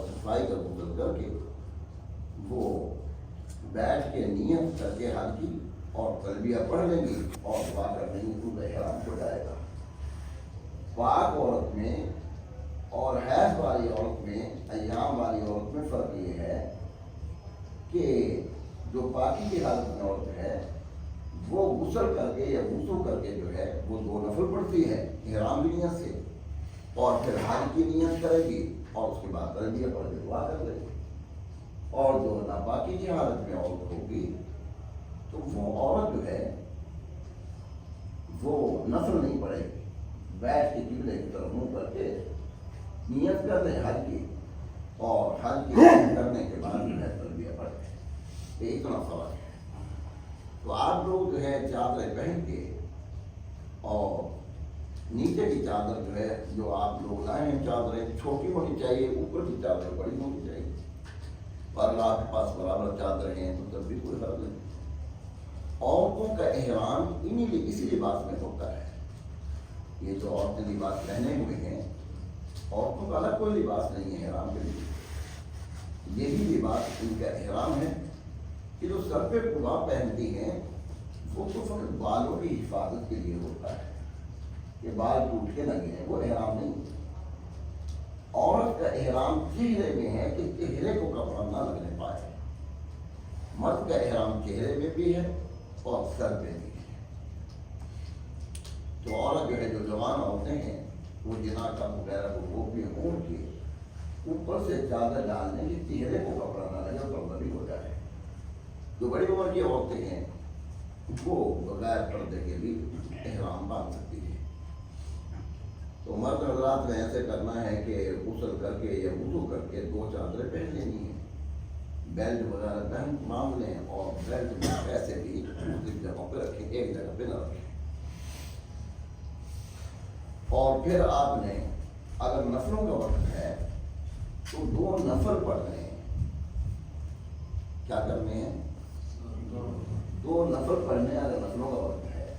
صفائی کا غسل کر کے وہ بیٹھ کے نیت کر کے حج کی اور تلبیہ پڑھ لیں گی اور دعا کر لیں گی تو احرام ہو جائے گا۔ پاک عورت میں اور حیض والی عورت میں، ایام والی عورت میں فرق یہ ہے کہ جو پاکی کی حالت میں عورت ہے وہ غسل کر کے یا وضو کر کے جو ہے وہ 2 نفل پڑھتی ہے احرام کی نیت سے، اور پھر حج کی نیت کرے گی اور اس کے بعد تلبیہ پڑھ کے دعا کر لے گی۔ اور جو ناپاکی کی حالت میں عورت ہوگی تو وہ عورت جو ہے وہ نفل نہیں پڑھے گی، بیٹھ کے قبلے کی طرف منہ کر کے نیت کر لیں حج کی، اور حج کی نیت کرنے کے بعد جو ہے تلبیہ پڑھے، یہ اتنا فرق ہے۔ تو آپ لوگ جو ہے چادریں پہن کے اور نیچے کی چادر جو ہے جو آپ لوگ لائے ہیں چادریں چھوٹی ہونی چاہیے، اوپر کی چادر بڑی ہونی چاہیے، اور اگر آپ کے پاس برابر چادریں ہیں تو تب بھی کوئی فرق نہیں۔ عورتوں کا احرام اسی لباس میں ہوتا ہے، یہ جو عورتیں لباس پہنے ہوئے ہیں عورتوں کا الگ کوئی لباس نہیں ہے احرام کے لیے، یہی لباس ان کا احرام ہے کہ جو سر پہ قبا پہنتی ہیں وہ تو فقط بالوں کی حفاظت کے لیے ہوتا ہے کہ بال ٹوٹ کے نہ گریں، وہ احرام نہیں۔ عورت کا احرام چہرے میں ہے کہ چہرے کو کپڑا نہ لگنے پائے، مرد کا احرام چہرے میں بھی ہے اور سر پہ بھی ہے۔ تو عورت جو ہے جو جوان عورتیں ہیں وہ جنا کا وغیرہ وہ بھی اونٹ کے اوپر سے چادر ڈالنے کی چہرے کو کپڑا نہ لگے اور پردہ بھی ہو جائے۔ جو بڑی عمر کی عورتیں ہیں وہ بغیر پردے کے بھی احرام باندھ سکتی ہے۔ تو مرد حضرات نے ایسے کرنا ہے کہ غسل کر کے یا وضو کر کے 2 چادریں پہن لینی ہیں، بیلٹ وغیرہ پہن باندھ لیں، اور بیلٹ میں پیسے بھی مختلف جگہوں پہ رکھیں، ایک جگہ پہ نہ رکھیں۔ اور پھر آپ نے اگر نفلوں کا وقت ہے تو 2 نفل پڑھنے ہیں۔ کیا کرنے ہیں؟ 2 نفل پڑھنے، اگر نفلوں کا وقت ہے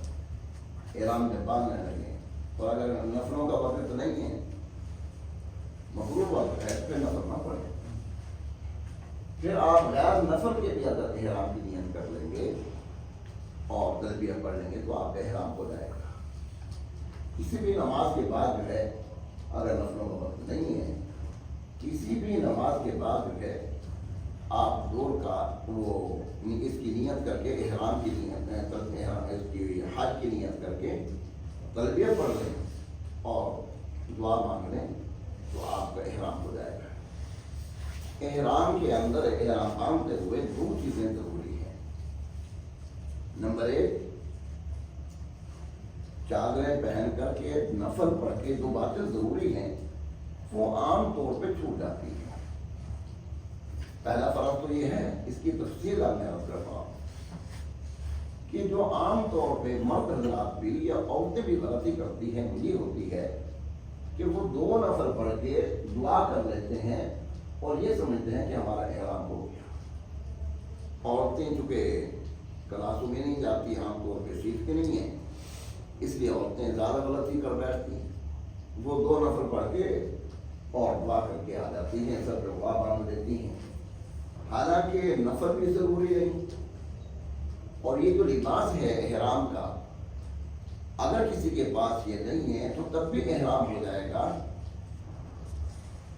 احرام میں باندھنے لگے، اور اگر نفلوں کا وقت نہیں ہے مغروب وقت ہے پھر نفل نہ پڑھیں۔ پھر آپ غیر نفل کے بھی اگر احرام کی نیت کر لیں گے اور تلبیہ پڑھ لیں گے تو آپ کا احرام ہو جائے گا۔ کسی بھی نماز کے بعد جو ہے اگر نفلوں کا وقت نہیں ہے، کسی بھی نماز کے بعد جو ہے آپ دور کا وہ اس کی نیت کر کے احرام کی نیت اس کی حج کی نیت کر کے تلبیہ پڑھ لیں اور دعا مانگ لیں تو آپ کا احرام ہو جائے گا۔ احرام کے اندر احرام باندھتے ہوئے 2 چیزیں ضروری ہیں۔ نمبر 1، چادریں پہن کر کے نفل پڑھ کے 2 باتیں ضروری ہیں، وہ عام طور پہ چھوٹ جاتی ہیں۔ پہلا فرق تو یہ ہے، اس کی تفصیل آپ میں عرض کرتا ہوں کہ جو عام طور پہ مرد حضرات بھی یا عورتیں بھی غلطی کرتی ہیں یہ ہوتی ہے کہ وہ 2 نفل پڑھ کے دعا کر لیتے ہیں اور یہ سمجھتے ہیں کہ ہمارا احرام ہو گیا۔ عورتیں چونکہ کلاسوں میں نہیں جاتی، عام طور پہ سیکھتے نہیں ہیں، اس لیے عورتیں زیادہ غلطی کر بیٹھتی ہیں، وہ 2 نفل پڑھ کے اور دعا کر کے آ جاتی ہیں، سر پہ دعا باندھ دیتی ہیں، حالانکہ نفل بھی ضروری نہیں۔ اور یہ جو لباس ہے احرام کا، اگر کسی کے پاس یہ نہیں ہے تو تب بھی احرام ہو جائے گا،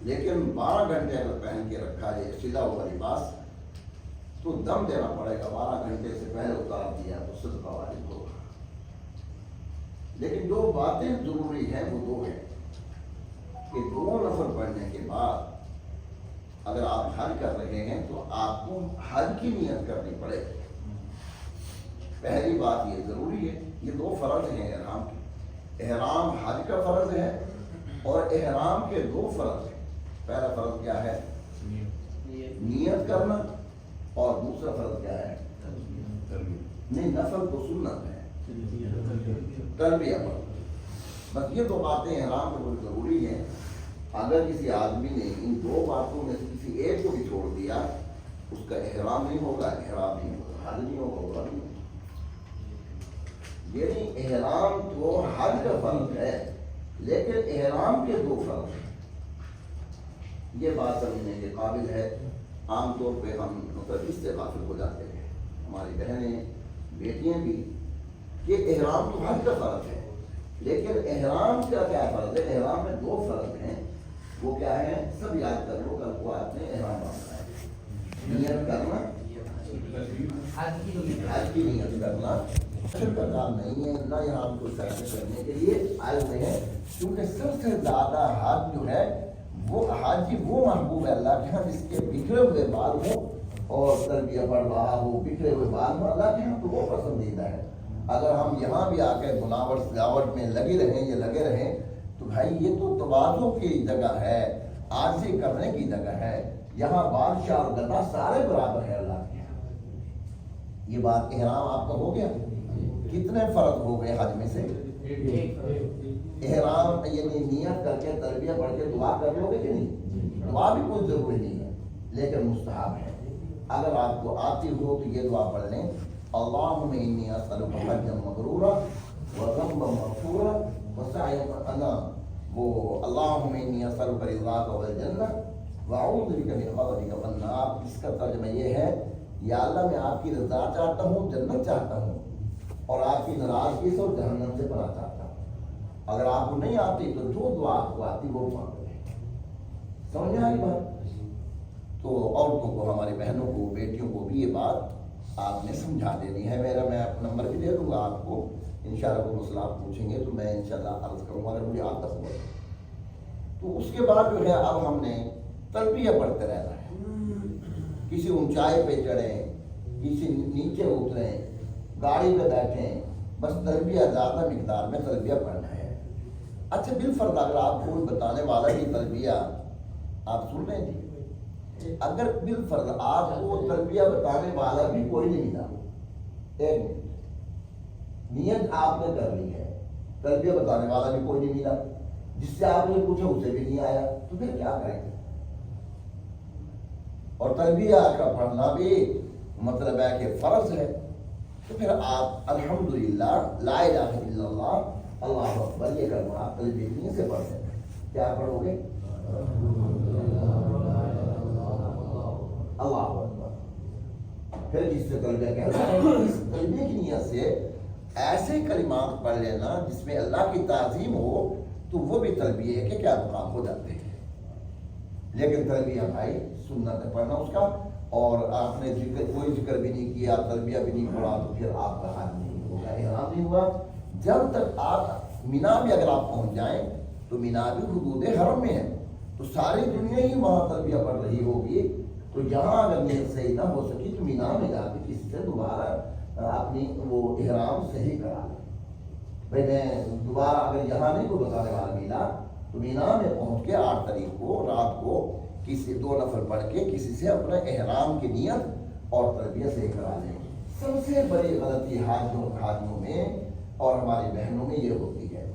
لیکن 12 گھنٹے اگر پہن کے رکھا جائے سلا ہوا لباس تو دم دینا پڑے گا، 12 گھنٹے سے پہلے اتار دیا تو صدقہ واجب ہوگا۔ لیکن جو باتیں ضروری ہیں وہ 2 ہیں کہ 2 نفل پڑھنے کے بعد اگر آپ حج کر رہے ہیں تو آپ کو حج کی نیت کرنی پڑے گی۔ پہلی بات یہ ضروری ہے، یہ 2 فرض ہیں احرام کے۔ احرام حج کا فرض ہے اور احرام کے 2 فرض ہیں۔ پہلا فرض کیا ہے؟ نیت کرنا، اور دوسرا فرض کیا ہے؟ نہیں، نفل تو سنت ہے، تلبیہ پڑھنا۔ بس یہ 2 باتیں احرام کے بہت ضروری ہیں۔ اگر کسی آدمی نے ان 2 باتوں میں سے کسی ایک کو بھی چھوڑ دیا اس کا احرام نہیں ہوگا، احرام نہیں ہوگا، حج نہیں ہوگا، عمرہ نہیں ہوگا۔ یعنی احرام تو حج کا فرض ہے، لیکن احرام کے 2 فرض ہیں۔ یہ بات سمجھنے کے قابل ہے. عام طور پہ ہم مطلب اس سے غافل ہو جاتے ہیں ہماری بہنیں بیٹیاں بھی کہ احرام تو حج کا فرض ہے، لیکن احرام کا کیا فرض ہے؟ احرام میں دو فرض ہیں. وہ کیا ہے؟ سب یاد کر لو. کل کو آپ نے احرام باندھنا ہے، نیت کرنا، حج کی نیت کرنا کا کام نہیں ہے. نہ یہاں ہم کو فیصلے کرنے کے لیے آئے ہوئے ہیں، کیونکہ سب سے زیادہ حج جو ہے وہ حج وہ محبوب ہے اللہ کے ہاں جس کے بکھرے ہوئے بال ہوں اور تلبیہ پڑھ رہا ہو بکھرے ہوئے بال ہوں، اللہ کے ہاں تو وہ پسندیدہ ہے. اگر ہم یہاں بھی آ کے بناوٹ سجاوٹ میں لگے رہیں یا لگے رہیں تو بھائی یہ تو تواضع کی جگہ ہے، عاجزی کرنے کی جگہ ہے. یہاں بادشاہ اور گدا سارے برابر ہے اللہ کے یہاں. یہ بات احرام آپ کا ہو گیا. کتنے فرض ہو گئے حج میں سے؟ احرام یعنی نیت کر کے تلبیہ پڑھ کے دعا کر لو گے کہ نہیں؟ دعا بھی کوئی ضروری نہیں ہے لیکن مستحب ہے. اگر آپ کو آتی ہو تو یہ دعا پڑھ لیں، اللہم انی اسألک حجا مبرورا وذنبا مغفورا وسعیا اللہم انی اسألک رضاک والجنہ واعوذ بک من غضبک والنار. اس کا ترجمہ یہ ہے، یا اللہ میں آپ کی رضا چاہتا ہوں، جنت چاہتا ہوں، اور آپ کی ناراضگی سے اور جہنم سے پناہ چاہتا ہوں. اگر آپ کو نہیں آتی تو جو دعا آپ کو آتی وہ مانگ لیں. سمجھ آئی بات؟ تو عورتوں کو، ہماری بہنوں کو، بیٹیوں کو بھی یہ بات آپ نے سمجھا دینی ہے. میں نمبر بھی دے دوں گا آپ کو، انشاءاللہ کوئی مسئلہ آپ پوچھیں گے تو میں انشاءاللہ عرض کروں گا اگر مجھے آتا ہوا. تو اس کے بعد جو ہے اب ہم نے تلبیہ پڑھتے رہنا ہے. کسی اونچائی پہ چڑھیں، کسی نیچے اتریں، گاڑی پہ بیٹھیں، بس تلبیہ زیادہ مقدار میں تلبیہ پڑھنا ہے. اچھا بالفرض اگر آپ کو بتانے والا بھی تلبیہ آپ سن رہے تھے، اگر بالفرض آپ کو تلبیہ بتانے والا بھی کوئی نہیں ملا، ایک منٹ، نیت آپ نے کر لی ہے، تلبیہ بتانے والا بھی کوئی نہیں ملا، جس سے آپ نے پوچھا اسے بھی نہیں آیا، تو پھر کیا کریں گے؟ اور تلبیہ کا پڑھنا بھی مطلب ہے کہ فرض ہے. تو پھر آپ الحمدللہ لا الہ الا اللہ اللہ اکبر یہ کلمہ آپ تلبیہ کی نیت سے پڑھ سکتے ہیں. کیا پڑھو گے؟ اللہ اکبر. پھر جس سے تلبیہ کہتا ہے اس تلبیہ کی نیت سے ایسے کلمات پڑھ لینا جس میں اللہ کی تعظیم ہو تو وہ بھی تلبیہ کے کیا مقام ہو جاتے ہیں. لیکن تلبیہ بھائی سنت ہے پڑھنا اس کا، اور آپ نے کوئی ذکر بھی نہیں کیا، تلبیہ بھی نہیں پڑھا تو پھر آپ کا حج نہیں ہوگا، احرام نہیں ہوا. جب تک آپ مینا بھی اگر آپ پہنچ جائیں تو مینا بھی حدود حرم میں ہے، تو ساری دنیا ہی وہاں تلبیہ پڑھ رہی ہوگی. تو یہاں اگر نیت صحیح نہ ہو سکی تو مینا میں جا کے کسی سے دوبارہ اپنی وہ احرام صحیح کرا لیں. بھائی میں دوبارہ اگر یہاں نہیں کوئی بتانے والا ملا تو مینا میں پہنچ کے 8 تاریخ کو رات کو کسی 2 نفل پڑھ کے کسی سے اپنا احرام کی نیت اور تلبیہ صحیح کرا لیں. سب سے بڑی غلطی حاجیوں میں اور ہماری بہنوں میں یہ ہوتی ہے.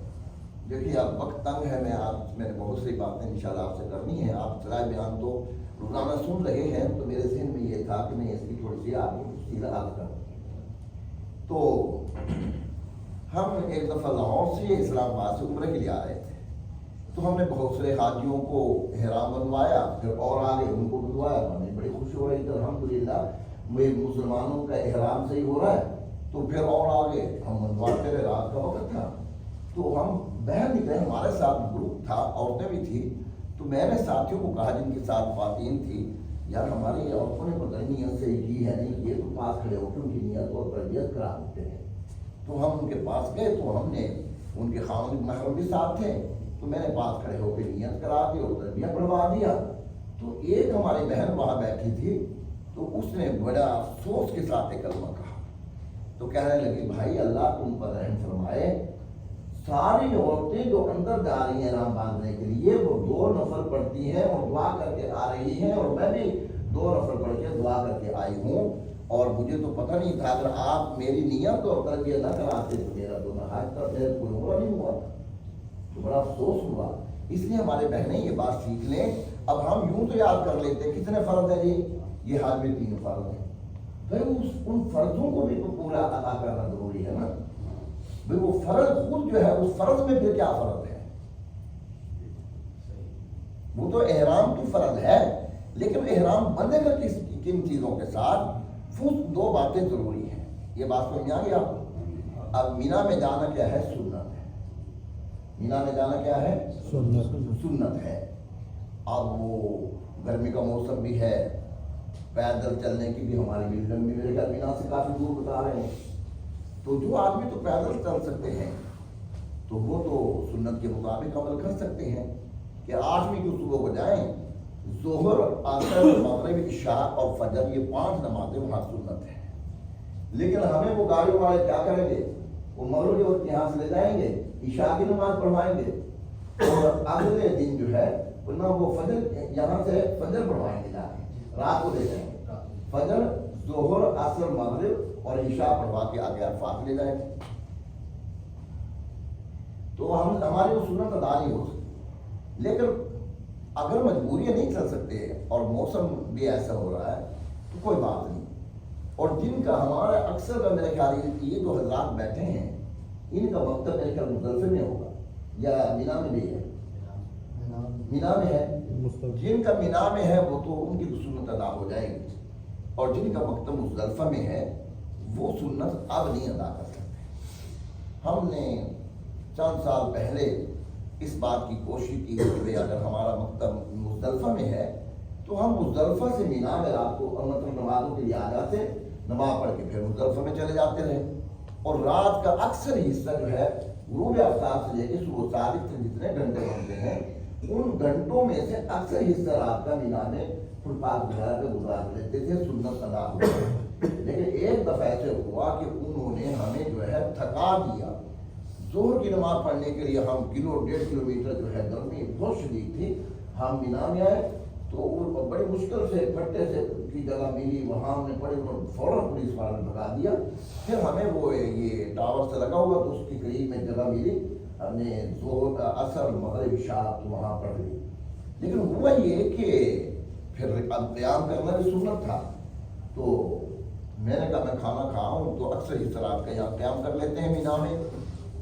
دیکھیے اب وقت تنگ ہے، میں نے بہت سی باتیں انشاءاللہ آپ سے کرنی ہے. آپ چلائے بیان تو روزانہ سن رہے ہیں، تو میرے ذہن میں یہ تھا کہ میں اس کی تھوڑی سی آگے وضاحت کروں. تو ہم ایک دفعہ لاہور سے اسلام آباد سے عمرے کے لیے آ رہے تھے، تو ہم نے بہت سارے حاجیوں کو احرام بنوایا، پھر اور آگے ان کو بنوایا. ہمیں بڑی خوشی ہو رہی تھی الحمدللہ مسلمانوں کا احرام صحیح ہو رہا ہے. تو پھر اور آگے ہم بنواتے رہے. رات کا وقت تھا تو ہم باہر نکلے، ہمارے ساتھ گروپ تھا، عورتیں بھی تھی. تو میں نے ساتھیوں کو کہا جن کے ساتھ خواتین تھی، یار ہماری عورتوں نے پتہ نہیں نیت صحیح کی ہے نہیں، یہ تو پاس کھڑے ہو کے ان کی نیت اور تربیت کرا دیتے ہیں. تو ہم ان کے پاس گئے تو ہم نے ان کے خاوند محرم بھی ساتھ تھے، تو میں نے پاس کھڑے ہو کے نیت کرا دی اور تلبیہ پڑھوا دیا. تو ایک ہماری بہن وہاں بیٹھی تھی، تو اس نے بڑا افسوس کے ساتھ ایک کلمہ کہا. تو کہنے لگی بھائی اللہ تم پر رحم فرمائے، ساری عورتیں جو اندر جا رہی ہیں احرام باندھنے کے لیے وہ 2 نفل پڑھتی ہیں اور دعا کر کے آ رہی ہیں، اور میں بھی 2 نفل پڑھ کے دعا کر کے آئی ہوں، اور مجھے تو پتہ نہیں تھا اگر آپ میری نیت اور تربیت نہ کراتے تو میرا دونوں حج کا پھر کوئی عمرہ نہیں ہوا. تو بڑا افسوس ہوا. اس لیے ہمارے بہنیں یہ بات سیکھ لیں. اب ہم یوں تو یاد کر لیتے ہیں کتنے فرض ہیں جی، یہ حج میں 3 فرض ہیں. بھائی ان فرضوں کو بھی تو پورا ادا کرنا ضروری ہے نا. بھائی وہ فرض خود جو ہے اس فرض میں پھر کیا فرض ہے؟ وہ تو احرام کی فرض ہے، لیکن احرام بندے کا کن چیزوں کے ساتھ، وہ دو باتیں ضروری ہیں۔ یہ بات سمجھ میں آ گیا؟ اب مینا میں جانا کیا ہے؟ سنت ہے۔ مینا میں جانا کیا ہے؟ سنت ہے۔ اب وہ گرمی کا موسم بھی ہے، پیدل چلنے کی بھی ہماری ملزم بھی میرے گھر مینا سے کافی دور بتا رہے ہیں، تو جو آدمی تو پیدل چل سکتے ہیں تو وہ تو سنت کے مطابق عمل کر سکتے ہیں کہ 8ویں کی صبح کو جائیں، ظہر، عصر، مغرب، عشاء اور فجر، یہ 5 نمازیں وہاں سنت ہیں۔ لیکن ہمیں وہ گاڑی والے کیا کریں گے؟ وہ مغرب کے وقت یہاں سے لے جائیں گے، عشاء کی نماز پڑھوائیں گے، اور اگلے دن جو ہے وہ فجر یہاں سے فجر پڑھوائیں گے، جا کے رات کو لے جائیں گے، فجر، ظہر، عصر، مغرب اور عشاء پڑھوا کے آگے عرفات لے جائیں گے۔ تو ہماری وہ سنت ادا نہیں ہو سکتی۔ لیکن اگر مجبوری نہیں چل سکتے اور موسم بھی ایسا ہو رہا ہے تو کوئی بات نہیں۔ اور جن کا ہمارا اکثر کا میرے خیال یہ جو حضرات بیٹھے ہیں، ان کا مکتب میرے خیال مزدلفے میں ہوگا یا مینا میں بھی ہے؟ مینا میں ہے۔ جن کا مینا میں ہے وہ تو ان کی سنت ادا ہو جائے گی، اور جن کا مکتب مزدلفہ میں ہے وہ سنت اب نہیں ادا کر سکتے۔ ہم نے چند سال پہلے اس بات کی کوشش کی کہ اگر ہمارا مکتب مزدلفہ میں ہے تو ہم مزدلفہ سے مینا میں رات کو مطلب نمازوں کے لیے آ جاتے، نماز پڑھ کے پھر مزدلفہ میں چلے جاتے رہے، اور رات کا اکثر حصہ جو ہے غروب آفتاب سے لے کے صبح صادق سے جتنے گھنٹے بنتے ہیں ان گھنٹوں میں سے اکثر حصہ رات کا مینا میں فٹپاتھ وغیرہ پہ گزار لیتے تھے، سنت ادا ہو گئی۔ لیکن ایک دفعہ ایسے ہوا کہ انہوں نے ہمیں جو ہے تھکا دیا۔ ظہر کی نماز پڑھنے کے لیے ہم 1.5 کلومیٹر جو ہے گرمی بہت شدید تھی، ہم مینا میں آئے تو وہ بڑی مشکل سے پٹے سے کی جگہ ملی، وہاں ہم نے پڑے، انہوں نے فوراً پولیس والوں نے بھگا دیا۔ پھر ہمیں وہ یہ ٹاور سے لگا ہوا تو اس کی قریب میں جگہ ملی، ہم نے ظہر، عصر، مغرب، عشاء تو وہاں پڑھ لی۔ لیکن ہوا یہ کہ پھر اب قیام کرنا بھی سنت تھا، تو میں نے کہا میں کھانا کھاؤں تو اکثر اس طرح کا یہاں قیام کر لیتے ہیں مینا میں۔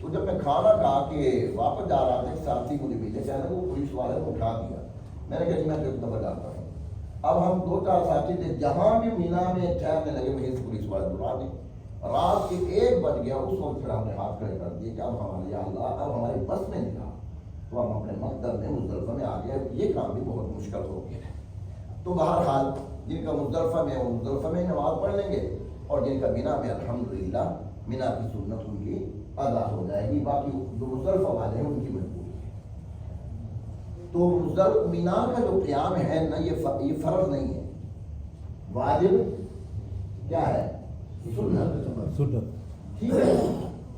تو جب میں کھانا کھا کے واپس جا رہا تھا، ایک ساتھی مجھے ملے، کہنے وہ پولیس والے نے اٹھا دیا۔ میں نے کہا جی میں تو ایک دفعہ جاتا ہوں۔ اب ہم 2-4 ساتھی تھے، جہاں بھی مینا میں ٹھہرنے لگے وہیں سے پولیس والے بلا دیں۔ رات کے 1 بج گیا، اس وقت پھر ہم نے ہاتھ کھڑے کر دیے کہ اب ہمارے یا اللہ اب ہماری بس میں نہیں رہا، تو ہم اپنے مقدر میں مزدلفہ میں آ گئے۔ یہ کام بھی بہت مشکل ہو گیا ہے۔ تو بہرحال جن کا مزدلفہ میں وہ مزدلفہ میں نماز پڑھ لیں گے، اور جن کا مینا میں الحمدللہ مینا کی سنت ان کی ادا ہو جائے گی۔ باقی جو مزدلفہ والے ہیں ان کی مجبوری ہے۔ تو مینا کا جو قیام ہے نا، یہ فرض نہیں ہے، واجب کیا ہے؟ سنت۔ ٹھیک ہے۔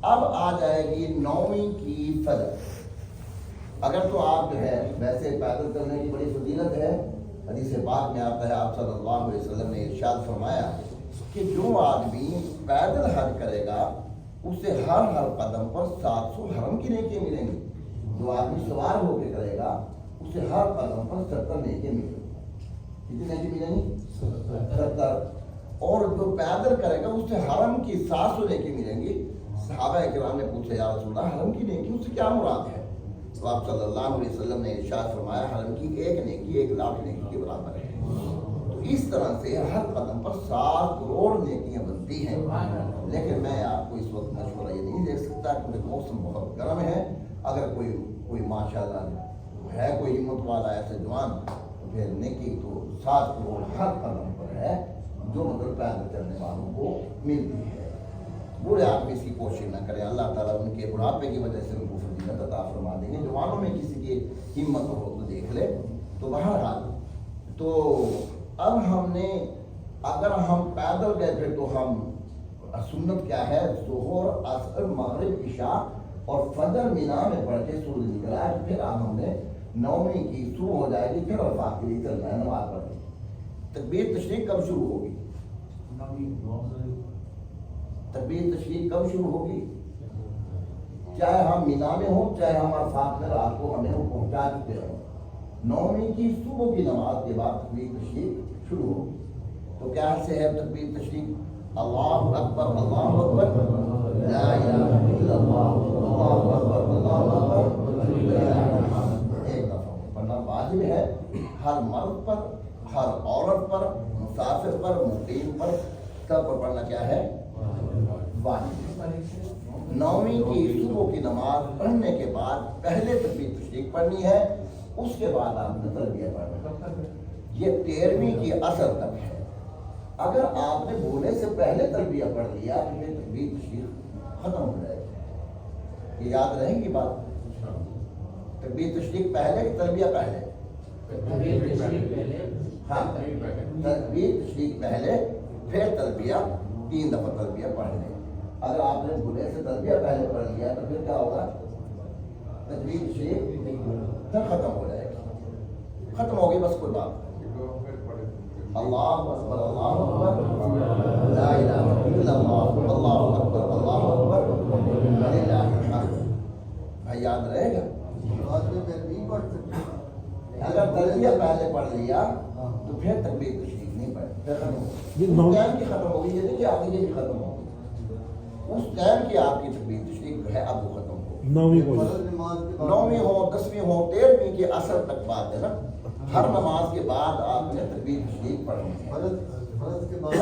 اب آ جائے گی 9ویں کی فجر۔ اگر تو آپ جو ہے ویسے پیدل چلنے کی بڑی فضیلت ہے، حدیث پاک میں آتا ہے، آپ صلی اللہ علیہ وسلم نے ارشاد فرمایا کہ جو آدمی پیدل حج کرے گا اسے ہر قدم پر 700 حرم کی نیکیاں ملیں گی۔ جو آدمی سوار ہو کے کرے گا اسے ہر قدم پر 70 نیکیاں ملیں گی۔ کتنی نیکی ملیں گی؟ 70۔ اور جو پیدل کرے گا اسے حرم کی 700 نیکی ملیں گی۔ صحابہ کرام نے پوچھا یا رسول اللہ حرم کی نیکی اس سے کیا مراد ہے؟ تو آپ صلی اللہ علیہ وسلم نے ارشاد فرمایا حرم کی 1 نیکی 1 لاکھ نیکی کے برابر ہے۔ تو اس طرح سے ہر قدم پر 7 کروڑ نیکیاں بنتی ہیں۔ لیکن میں آپ کو اس وقت مشورہ یہ نہیں دے سکتا کیونکہ موسم بہت گرم ہے۔ اگر کوئی ماشاءاللہ ہے کوئی ہمت والا ایسے جوان تو پھر نیکی تو 7 کروڑ ہر قدم پر ہے جو مطلب پیدل چلنے والوں کو ملتی ہے۔ بوڑھے آدمی اس کی کوشش نہ کریں، اللہ تعالیٰ ان کے بڑھاپے کی وجہ سے ان کو فضیلت عطا فرما دیں گے۔ جوانوں میں کسی کی ہمت ہو تو دیکھ لے۔ تو بہرحال تو اب ہم نے اگر ہم پیدل گئے تھے تو ہم سنت کیا ہے؟ ظہر، عصر، مغرب، عشاء اور فجر مینا میں پڑھ کے سورج نکلا ہے۔ پھر اب ہم نے 9ویں کی شروع ہو جائے گی، پھر عرفات کے لیے چلنا ہے نماز پڑھ کے۔ تکبیر تشریق کب شروع ہوگی؟ تکبیر تشریق کب شروع ہوگی؟ چاہے ہم مینا میں ہوں چاہے ہم عرفات میں رات کو ہمیں وہ پہنچا چکے ہوں، 9ویں کی صبح کی نماز کے بعد تکبیر تشریق شروع ہوگی۔ تو کیا سے ہے تکبیر تشریق؟ اللہ اکبر، اللہ اکبر، لا الہ الا اللہ، اللہ اکبر، اللہ اکبر، ایک دفعہ پڑھنا بعد واجب ہے ہر مرد پر، ہر عورت پر، مسافر پر، مقیم پر، سب پر پڑھنا کیا ہے؟ واجب۔ نویں کی صبح کی نماز پڑھنے کے بعد پہلے تکبیر تشریق پڑھنی ہے، اس کے بعد آپ نے تلبیہ پڑھنا ہے۔ یہ 13ویں کی اثر تک ہے۔ اگر آپ نے بولنے سے پہلے تلبیہ پڑھ لیا تو یہ تکبیر تشریق ختم ہو جائے گی۔ یہ یاد رہے گی بات؟ تکبیر تشریق پہلے کہ تلبیہ پہلے؟ ہاں، تکبیر تشریق پہلے، پھر تلبیہ، 3 دفعہ تلبیہ پڑھ لیں۔ اگر آپ نے بھولے سے تلبیہ پہلے پڑھ لیا تو پھر کیا ہوگا؟ تکبیر تشریق پھر ختم ہو جائے گی، ختم ہوگی بس کوئی بات۔ اللہ اکبر، اللہ اکبر، لا الہ الا اللہ، اللہ اکبر، اللہ اکبر، وللہ الحمد۔ بھائی یاد رہے گا؟ اگر تلبیہ پہلے پڑھ لیا تو پھر تکبیر تشریق نہیں پڑھ، پھر ختم ہوگی، اس ٹائم کی ختم ہوگی، یہ نہیں کہ آگے یہ بھی ختم ہوگی، اس ٹائم کی آپ کی تکبیر تشریق جو ہے اب وہ ختم ہوگی۔ 9ویں ہو، 10ویں ہو، 13ویں کے اثر تک بات ہے نا۔ ہر نماز کے بعد آپ نے تکبیر تشریق پڑھنی ہے، فرض کے بعد۔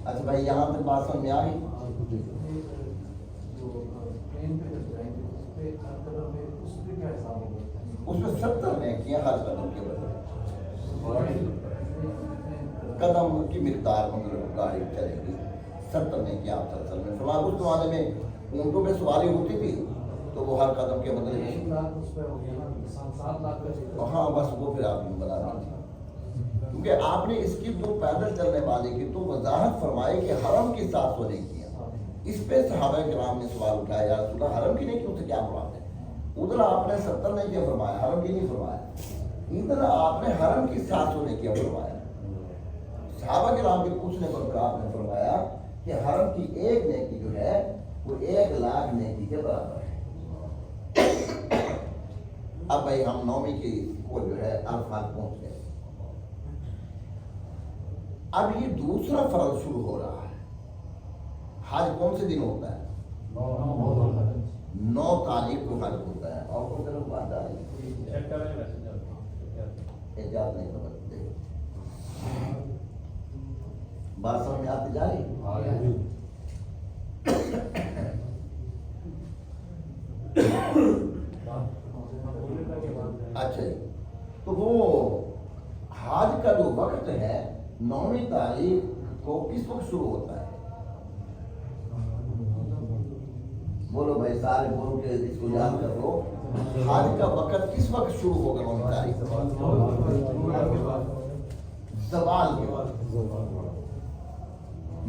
اچھا بھائی یہاں تک بات سمجھ میں آ گئی؟ اس میں 70 نیکیاں ہر قدم کے بدلے، قدم کی مقدار مطلب گاڑی چلے گی، 70 نیکیاں آپ سلسل میں فرما۔ اس زمانے میں اونٹوں میں سواری ہوتی تھی تو وہ ہر قدم کے بدلے، ہاں بس وہ پھر آپ نے بنا دیا، کیونکہ آپ نے اس کی جو پیدل چلنے والے کی تو وضاحت فرمائی کہ حرم کی 700 نیکیاں، اس پہ صحابہ کرام نے سوال اٹھایا یا رسول اللہ حرم کی نیکیوں سے کیا مراد ہے؟ ادھر آپ نے 70 نیکیاں فرمایا، حرم کی نہیں فرمایا، ادھر آپ نے حرم کی 700 نیکیاں فرمایا۔ صحابہ کرام کے پوچھنے پر آپ نے فرمایا کہ حرم کی ایک نیکی جو ہے وہ 1,00,000 نیکی کے برابر ہے۔ اب بھائی ہم 9ویں کی کو جو ہے عرفات پہنچ گئے، اب یہ دوسرا فرض شروع ہو رہا ہے۔ حج کون سے دن ہوتا ہے؟ 9 تاریخ کو حج ہوتا ہے، اور کو طرف بات آ رہی ہے، اجازت نہیں سمجھتے، بات سمجھ میں آتی جا رہی؟ اچھا جی، تو وہ حج کا جو وقت ہے 9ویں تاریخ کو کس وقت شروع ہوتا ہے؟ بولو بھائی سارے بولو کہ اس کو یاد کر لو، حج کا وقت کس وقت شروع ہوگا 9ویں تاریخ؟ زوال کے وقت۔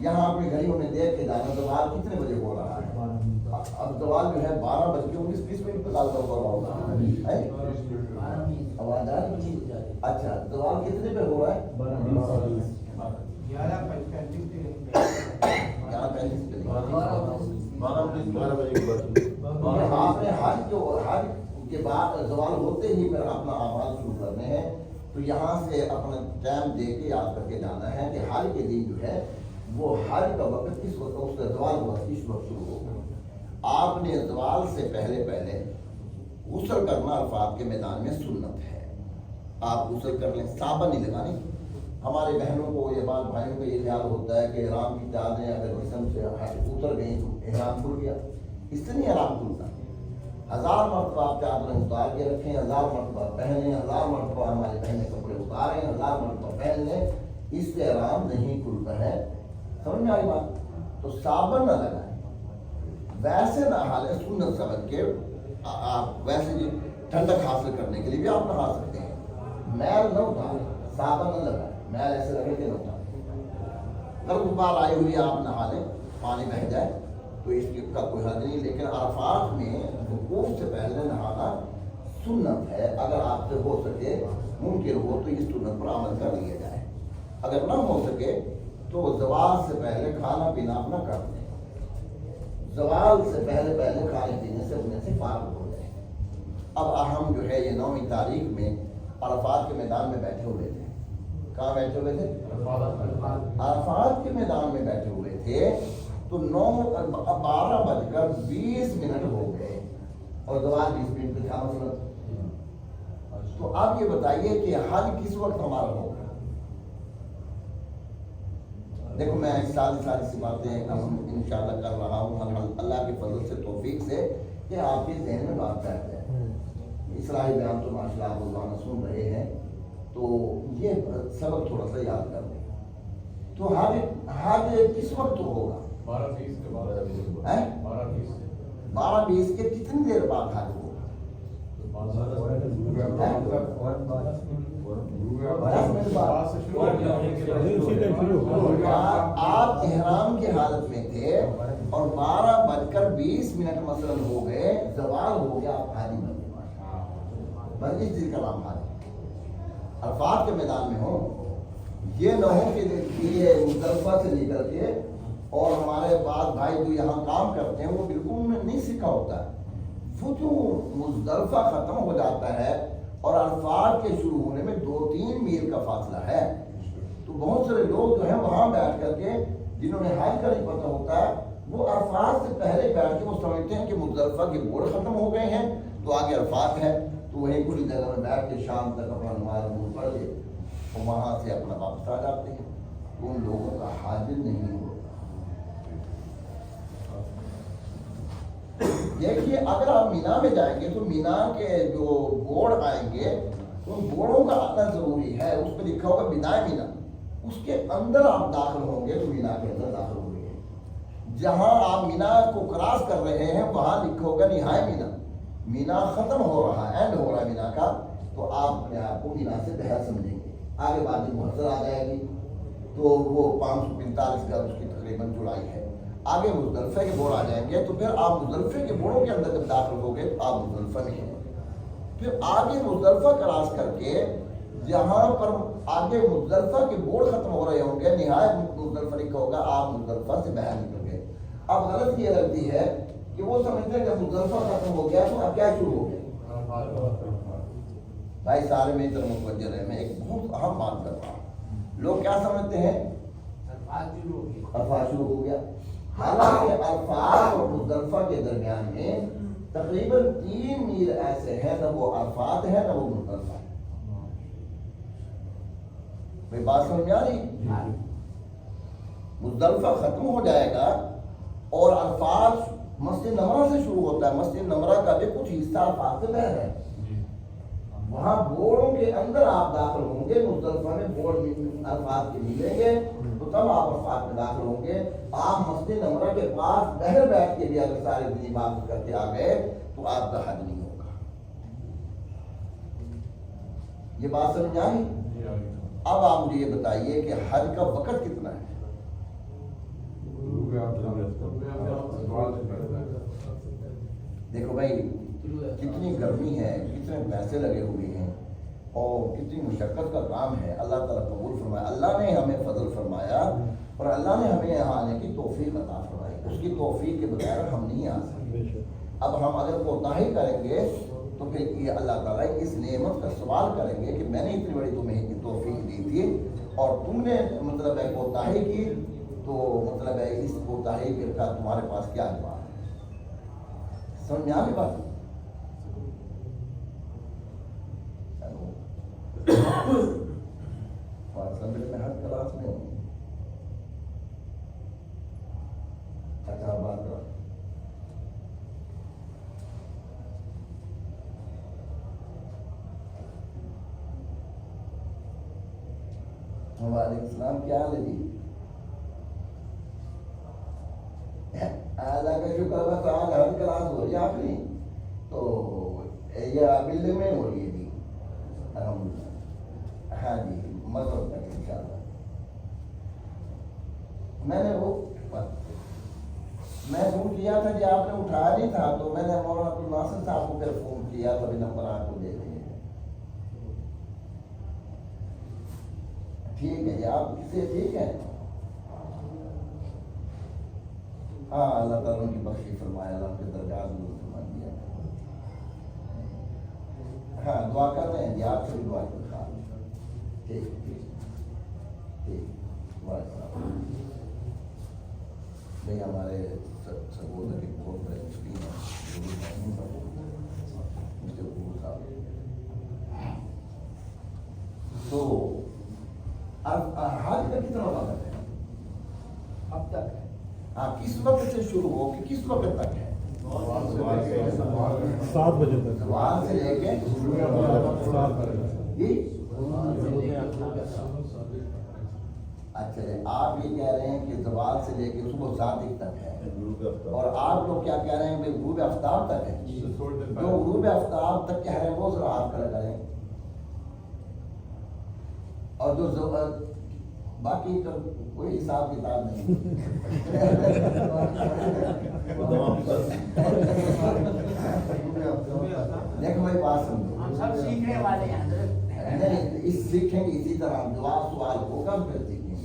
یہاں اپنی گھڑیوں میں دیکھ کے جانا زوال کتنے بجے ہو رہا ہے؟ اب زوال جو ہے 12:19 پہ ڈالتا ہوگا، آواز آ رہی ہے؟ اچھا زوال کتنے پہ ہو رہا ہے؟ 12 بجے۔ آپ نے حج کے بعد زوال ہوتے ہی پھر اپنا اعمال شروع کرنے ہیں، تو یہاں سے اپنا ٹائم دے کے یاد کر کے جانا ہے کہ حج کے دن جو ہے وہ حج کا وقت کس وقت، اس کا زوال وقت کس وقت شروع ہوگا۔ آپ نے زوال سے پہلے غسل کرنا عرفات کے میدان میں سنت ہے، آپ غسل کر لیں، صابن نہیں لگانی۔ ہمارے بہنوں کو یہ بات، بھائیوں کو یہ خیال ہوتا ہے کہ احرام کی چادریں اگر جسم سے اتر گئیں تو احرام کھل گیا، اس سے نہیں احرام کھلتا۔ 1000 مرتبہ آپ چادریں اتار کے رکھیں، 1000 مرتبہ پہنیں، 1000 مرتبہ ہماری بہنیں کپڑے اتاریں، 1000 مرتبہ پہن لیں، اس سے احرام نہیں کھلتا ہے۔ سمجھ میں آئی بات؟ تو صابن نہ لگائیں، ویسے نہا لیں سنت سمجھ کے۔ آپ ویسے جی ٹھنڈک حاصل کرنے کے لیے بھی آپ نہا سکتے ہیں، میل نہ اٹھائیں، صابن نہ لگائیں، میل ایسے رکھے کہ نہ اٹھائیں۔ اگر غبار آئی ہوئی آپ نہا لیں، پانی بہہ جائے تو اس کا کوئی حد نہیں، لیکن عرفات میں وقوف سے پہلے نہانا سنت ہے۔ اگر آپ سے ہو سکے، ممکن ہو تو اس سنت پر عمل کر لیا جائے، اگر نہ ہو سکے تو زوال سے پہلے کھانا پینا اپنا کر دیں، زوال سے پہلے کھانے پینے سے اپنے سے فارغ ہو جائیں۔ اب ہم جو ہے یہ 9ویں تاریخ میں عرفات کے میدان میں بیٹھے ہوئے تھے۔ کہاں بیٹھے ہوئے تھے؟ عرفات کے میدان میں بیٹھے ہوئے تھے، تو 12:20 ہو گئے، اور زوال 20 منٹ پہ تھا مثلا. تو آپ یہ بتائیے کہ حج کس وقت ہمارا ہوگا؟ دیکھو میں ساری سی باتیں انشاءاللہ کر رہا ہوں اللہ کے فضل سے توفیق سے کہ آپ کے ذہن میں بات بیٹھ جائے. اصلاحی بیان تو ماشاء اللہ روزانہ سن رہے ہیں تو یہ سبق تھوڑا سا یاد کر لیں. تو حج کس وقت ہوگا؟ 12-20 کے بعد. 12-20 کے کتنی دیر بعد حج ہوگا؟ آپ احرام کی حالت میں تھے اور 12:20 مثلا ہو گئے، زوال ہو گیا، آپ حاجی بن گئے. بس اس دن کا نام حاجی. عرفات کے میدان میں ہو، یہ نہ ہو کہ یہ مزدلفہ سے نکل کے اور ہمارے بعض بھائی جو یہاں کام کرتے ہیں وہ بالکل انہیں نہیں سیکھا ہوتا ہے. وہ جو مزدلفہ ختم ہو جاتا ہے اور عرفات کے شروع ہونے میں 2-3 میل کا فاصلہ ہے، تو بہت سارے لوگ جو ہیں وہاں بیٹھ کر کے جنہوں نے حج کا نہیں پتہ ہوتا ہے وہ عرفات سے پہلے بیٹھ کے وہ سمجھتے ہیں کہ مزدلفہ کے بوڑ ختم ہو گئے ہیں تو آگے عرفات ہے، تو وہیں کچھ جگہ میں بیٹھ کے شام تک اپنا نماز پڑھ کے اور وہاں سے اپنا واپس آ جاتے ہیں. تو ان لوگوں کا حج نہیں ہوتا. دیکھیے اگر آپ مینا میں جائیں گے تو مینا کے جو بورڈ آئیں گے ان بورڈوں کا آنا ضروری ہے. اس پہ لکھا ہوگا بدائے مینا، اس کے اندر آپ داخل ہوں گے تو مینا کے اندر داخل ہوں گے. جہاں آپ مینا کو کراس کر رہے ہیں وہاں لکھا ہوگا نہائے مینا. مینا ختم ہو رہا ہے، اینڈ ہو رہا ہے مینا کا، تو آپ اپنے آپ کو مینا سے باہر سمجھیں گے. آگے بعد محضر آ جائے گی تو وہ 545 گز اس کی تقریباً چوڑائی ہے. آگے مزدلفہ کے بوڑ آ جائیں گے تو پھر آپ مزدلفہ کے بوڑوں کے اندر جب داخل ہو گئے تو آپ مزدلفہ میں ہیں. پھر آگے مزدلفہ کراس کر کے جہاں پر آگے مزدلفہ کے بوڑ ختم ہو رہے ہوں گے، نہایت مزدلفہ لکھا ہوگا، آپ مزدلفہ سے باہر نکل گئے. اب غلط یہ لگتی ہے کہ وہ سمجھتے ہیں کہ مزدلفہ ختم ہو گیا تو اب کیا شروع ہو گیا. بھائی سارے میں ادھر متوجہ رہے، میں ایک بہت اہم بات کر رہا ہوں. لوگ کیا سمجھتے ہیں عرفات شروع ہو گیا. حالانکہ عرفات اور مزدلفہ کے درمیان میں تقریباً 3 میل ایسے ہیں، نہ وہ عرفات ہے نہ وہ مزدلفہ ہے. بھائی بات سمجھ آ رہی؟ مزدلفہ ختم ہو جائے گا اور عرفات مسجد نمرہ سے شروع ہوتا ہے. مسجد نمرہ کا بھی کچھ حصہ عرفات سے باہر ہے. وہاں بوڑوں کے اندر آپ داخل ہوں گے. مزدلفہ میں بوڑ عرفات کے ملیں گے تو تب آپ عرفات میں داخل ہوں گے. آپ مسجد نمرہ کے پاس باہر بیٹھ کے بھی اگر سارے دن عبادت کر کے آ گئے تو آپ کا حج نہیں ہوگا. یہ بات سمجھ آئی؟ اب آپ مجھے یہ بتائیے کہ حج کا وقت کتنا ہے؟ دیکھو بھائی کتنی گرمی ہے، کتنے پیسے لگے ہوئے ہیں اور کتنی مشقت کا کام ہے. اللہ تعالیٰ قبول فرمایا. اللہ نے ہمیں فضل فرمایا اور اللہ نے ہمیں یہاں آنے کی توفیق عطا فرمائی. اس کی توفیق کے بغیر ہم نہیں آ سکتے. اب ہم اگر کوتاہی کریں گے تو پھر یہ اللہ تعالیٰ اس نعمت کا سوال کریں گے کہ میں نے اتنی بڑی تمہیں توفیق دی تھی اور تم نے مطلب ہے کوتاہی کی، تو مطلب ہے اس کوتاہی کا تمہارے پاس کیا جواب ہے. سمجھ میں آ گئی بات؟ میں ہر کلاس میں ہوں. اچھا بات کرو. وعلیکم السلام، کیا حال ہے جی؟ اللہ کا شکر بس آج ہر کلاس ہو رہی ہے آخری، تو یہ بلڈنگ میں ہو رہی ہے جی الحمدللہ. ہاں جی مطلب تک ان شاء اللہ. میں نے وہ فون کیا تھا جی، آپ نے اٹھایا نہیں تھا تو میں نے مولانا عبدالناصر صاحب کو پھر فون کیا تو ابھی نمبر آپ کو دے دیں گے. ٹھیک ہے جی، آپ سے ٹھیک ہے. ہاں اللہ تعالیٰ ان کی بخشش فرمائے، اللہ کے درجات میں فرما دیا. ہاں دعا کر رہے ہیں جی، آپ سے بھی دعا کر. ٹھیک ٹھیک ٹھیک. نہیں ہمارے سگودر کے بہت بڑے مسلم ہیں. تو حج کا کتنا وقت ہے؟ اب تک ہے ہاں، کس وقت سے شروع ہو کہ کس وقت تک ہے؟ 7 بجے تک زوال سے لے کے جی اچھا جی، آپ یہ کہہ رہے ہیں کہ زوال سے لے کے صبح 7 تک ہے، اور آپ لوگ کیا کہہ رہے ہیں کہ غروب آفتاب تک ہے؟ جو غروب آفتاب تک کہہ رہے ہیں وہ ذرا ہاتھ کھڑا کریں، اور جو باقی کا کوئی حساب کتاب نہیں دیکھو میری بات سمجھو، ہم سب سیکھنے والے ہیں حضرت۔ نہیں اس سیکھیں گے اسی طرح، جواب سوال ہوگا پھر سیکھیں گے،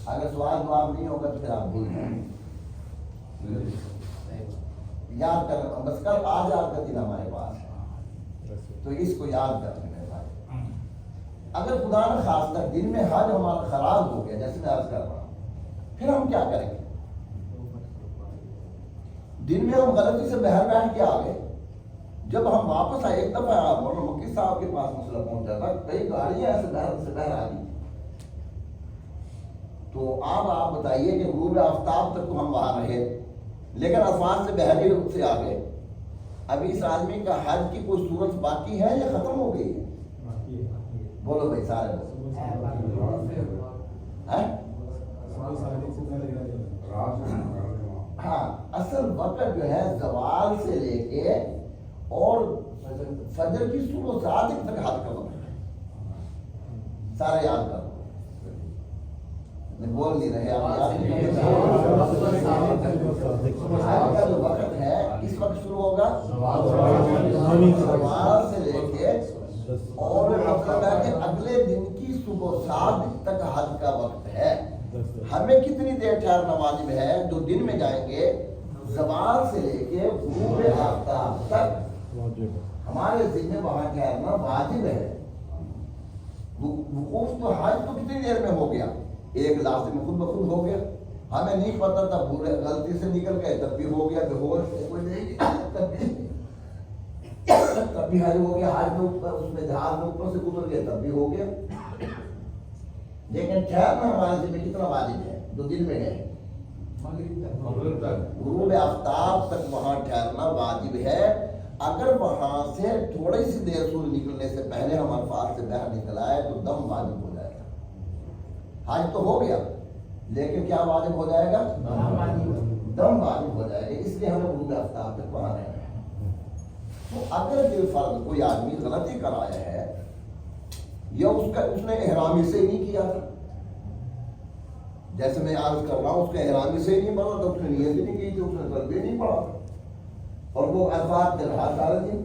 اگر سوال جواب نہیں ہوگا تو پھر آپ بھول جائیں گے۔ یاد کرنا بس، کل آج یاد کر دینا ہمارے پاس ہے تو اس کو یاد کر لیں میرے بھائی۔ اگر خدا نہ خواستہ دن میں حج ہمارا خراب ہو گیا، جیسے میں عرض کر رہا ہوں، پھر ہم کیا کریں گے؟ دن میں ہم غلطی سے باہر بیٹھ کے آ گئے، جب ہم واپس آئے ایک دفعہ مولانا مکی صاحب کے پاس مسئلہ پہنچا تھا، کئی گاڑیاں ایسے باہر آ گئی، تو آپ بتائیے کہ غروب آفتاب تک تو ہم وہاں رہے، لیکن عرفات سے بحری سے آ گئے، ابھی اس آدمی کا حج کی کوئی صورت باقی ہے یا ختم ہو گئی ہے؟ بولو بھائی سارے ہاں، اصل وقت جو ہے زوال سے لے کے اور فجر کی صبح 7 تک حج کا وقت ہے، سارے یاد کرو، بول نہیں رہے آپ، حج کا جو وقت ہے اس وقت شروع ہوگا زوال سے لے کے، اور مطلب ہے کہ اگلے دن کی صبح 7 تک حج کا وقت ہے۔ ہمیں کتنی دیر ٹھہرنا واجب ہے؟ جو دن میں جائیں گے زوال سے لے کے غروب آفتاب تک ہمارے ذمہ وہاں ٹھہرنا واجب ہے۔ وقوف تو حج تو کتنی دیر میں ہو گیا؟ ایک لازم خود بخود ہو گیا، ہمیں نہیں پتا تھا، غلطی سے نکل گئے تب بھی ہو گیا، بے ہوش تب بھی حج ہو گیا، حج میں اوپر اس میں جہاز میں اوپر سے گزر گئے تب بھی ہو گیا، لیکن ٹھہرنا ہمارے ذمہ کتنا واجب ہے؟ جو دن میں گئے غروب آفتاب تک وہاں ٹھہرنا واجب ہے۔ اگر وہاں سے تھوڑی سی دیر سورج نکلنے سے پہلے ہم عرفات سے باہر نکل آئے تو دم واجب ہو جائے گا۔ حج تو ہو گیا لیکن کیا واجب ہو جائے گا؟ دم واجب ہو جائے گا، اس لیے ہمیں غروب آفتاب تک وہاں رہنا ہے۔ تو اگر یہ فرض کوئی آدمی غلطی کرایا ہے یا اس نے احرامی سے نہیں کیا تھا، جیسے میں عرض کر رہا ہوں، اس کے احرامی سے نہیں پڑھا تو اس نے نیت بھی نہیں کی تھی، اس نے تلبیہ نہیں پڑھا، اور وہ عرفات میں رہا سارے دن،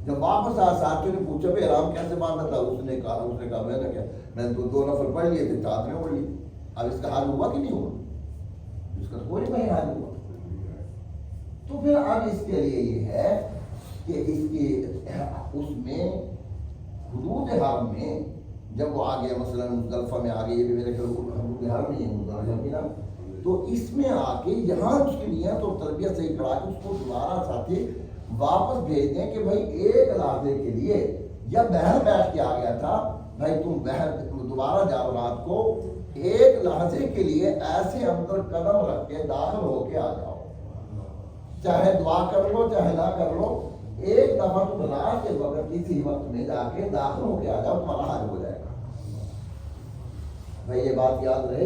جب واپس آیا ساتھیوں نے پوچھا بھی احرام کیسے باندھا تھا، اس نے کہا میں نے کیا، میں نے 2 نفل پڑھ لیے تھے، ساتھ میں پڑھ لی، اب اس کا حال ہوا کہ نہیں ہوا؟ اس کا کوئی نہیں حال ہوا۔ تو پھر اب اس کے لیے یہ ہے کہ اس میں حدود حرم میں جب وہ آ گیا، مثلا مزدلفہ میں آ گئے، یہ بھی میرے خیال حدود حرم نہیں ہے مزدلفہ کی نا، تو اس میں آ کے یہاں اس کی نیت اور تربیت صحیح کرا کے اس کو دوبارہ ساتھی واپس بھیج دیں کہ بھائی ایک لحظے کے لیے، یا بہر بیٹھ کے آ گیا تھا، بھائی تم بہر دوبارہ جاؤ رات کو، ایک لحظے کے لیے ایسے اندر قدم رکھ کے داخل ہو کے آ جاؤ، چاہے دعا کر لو چاہے نہ کر لو، ایک دفعہ تم رات کے وقت کسی وقت میں جا کے داخل ہو کے آ جاؤ، تمہارا حج ہو جائے گا۔ بھائی یہ بات یاد رہے،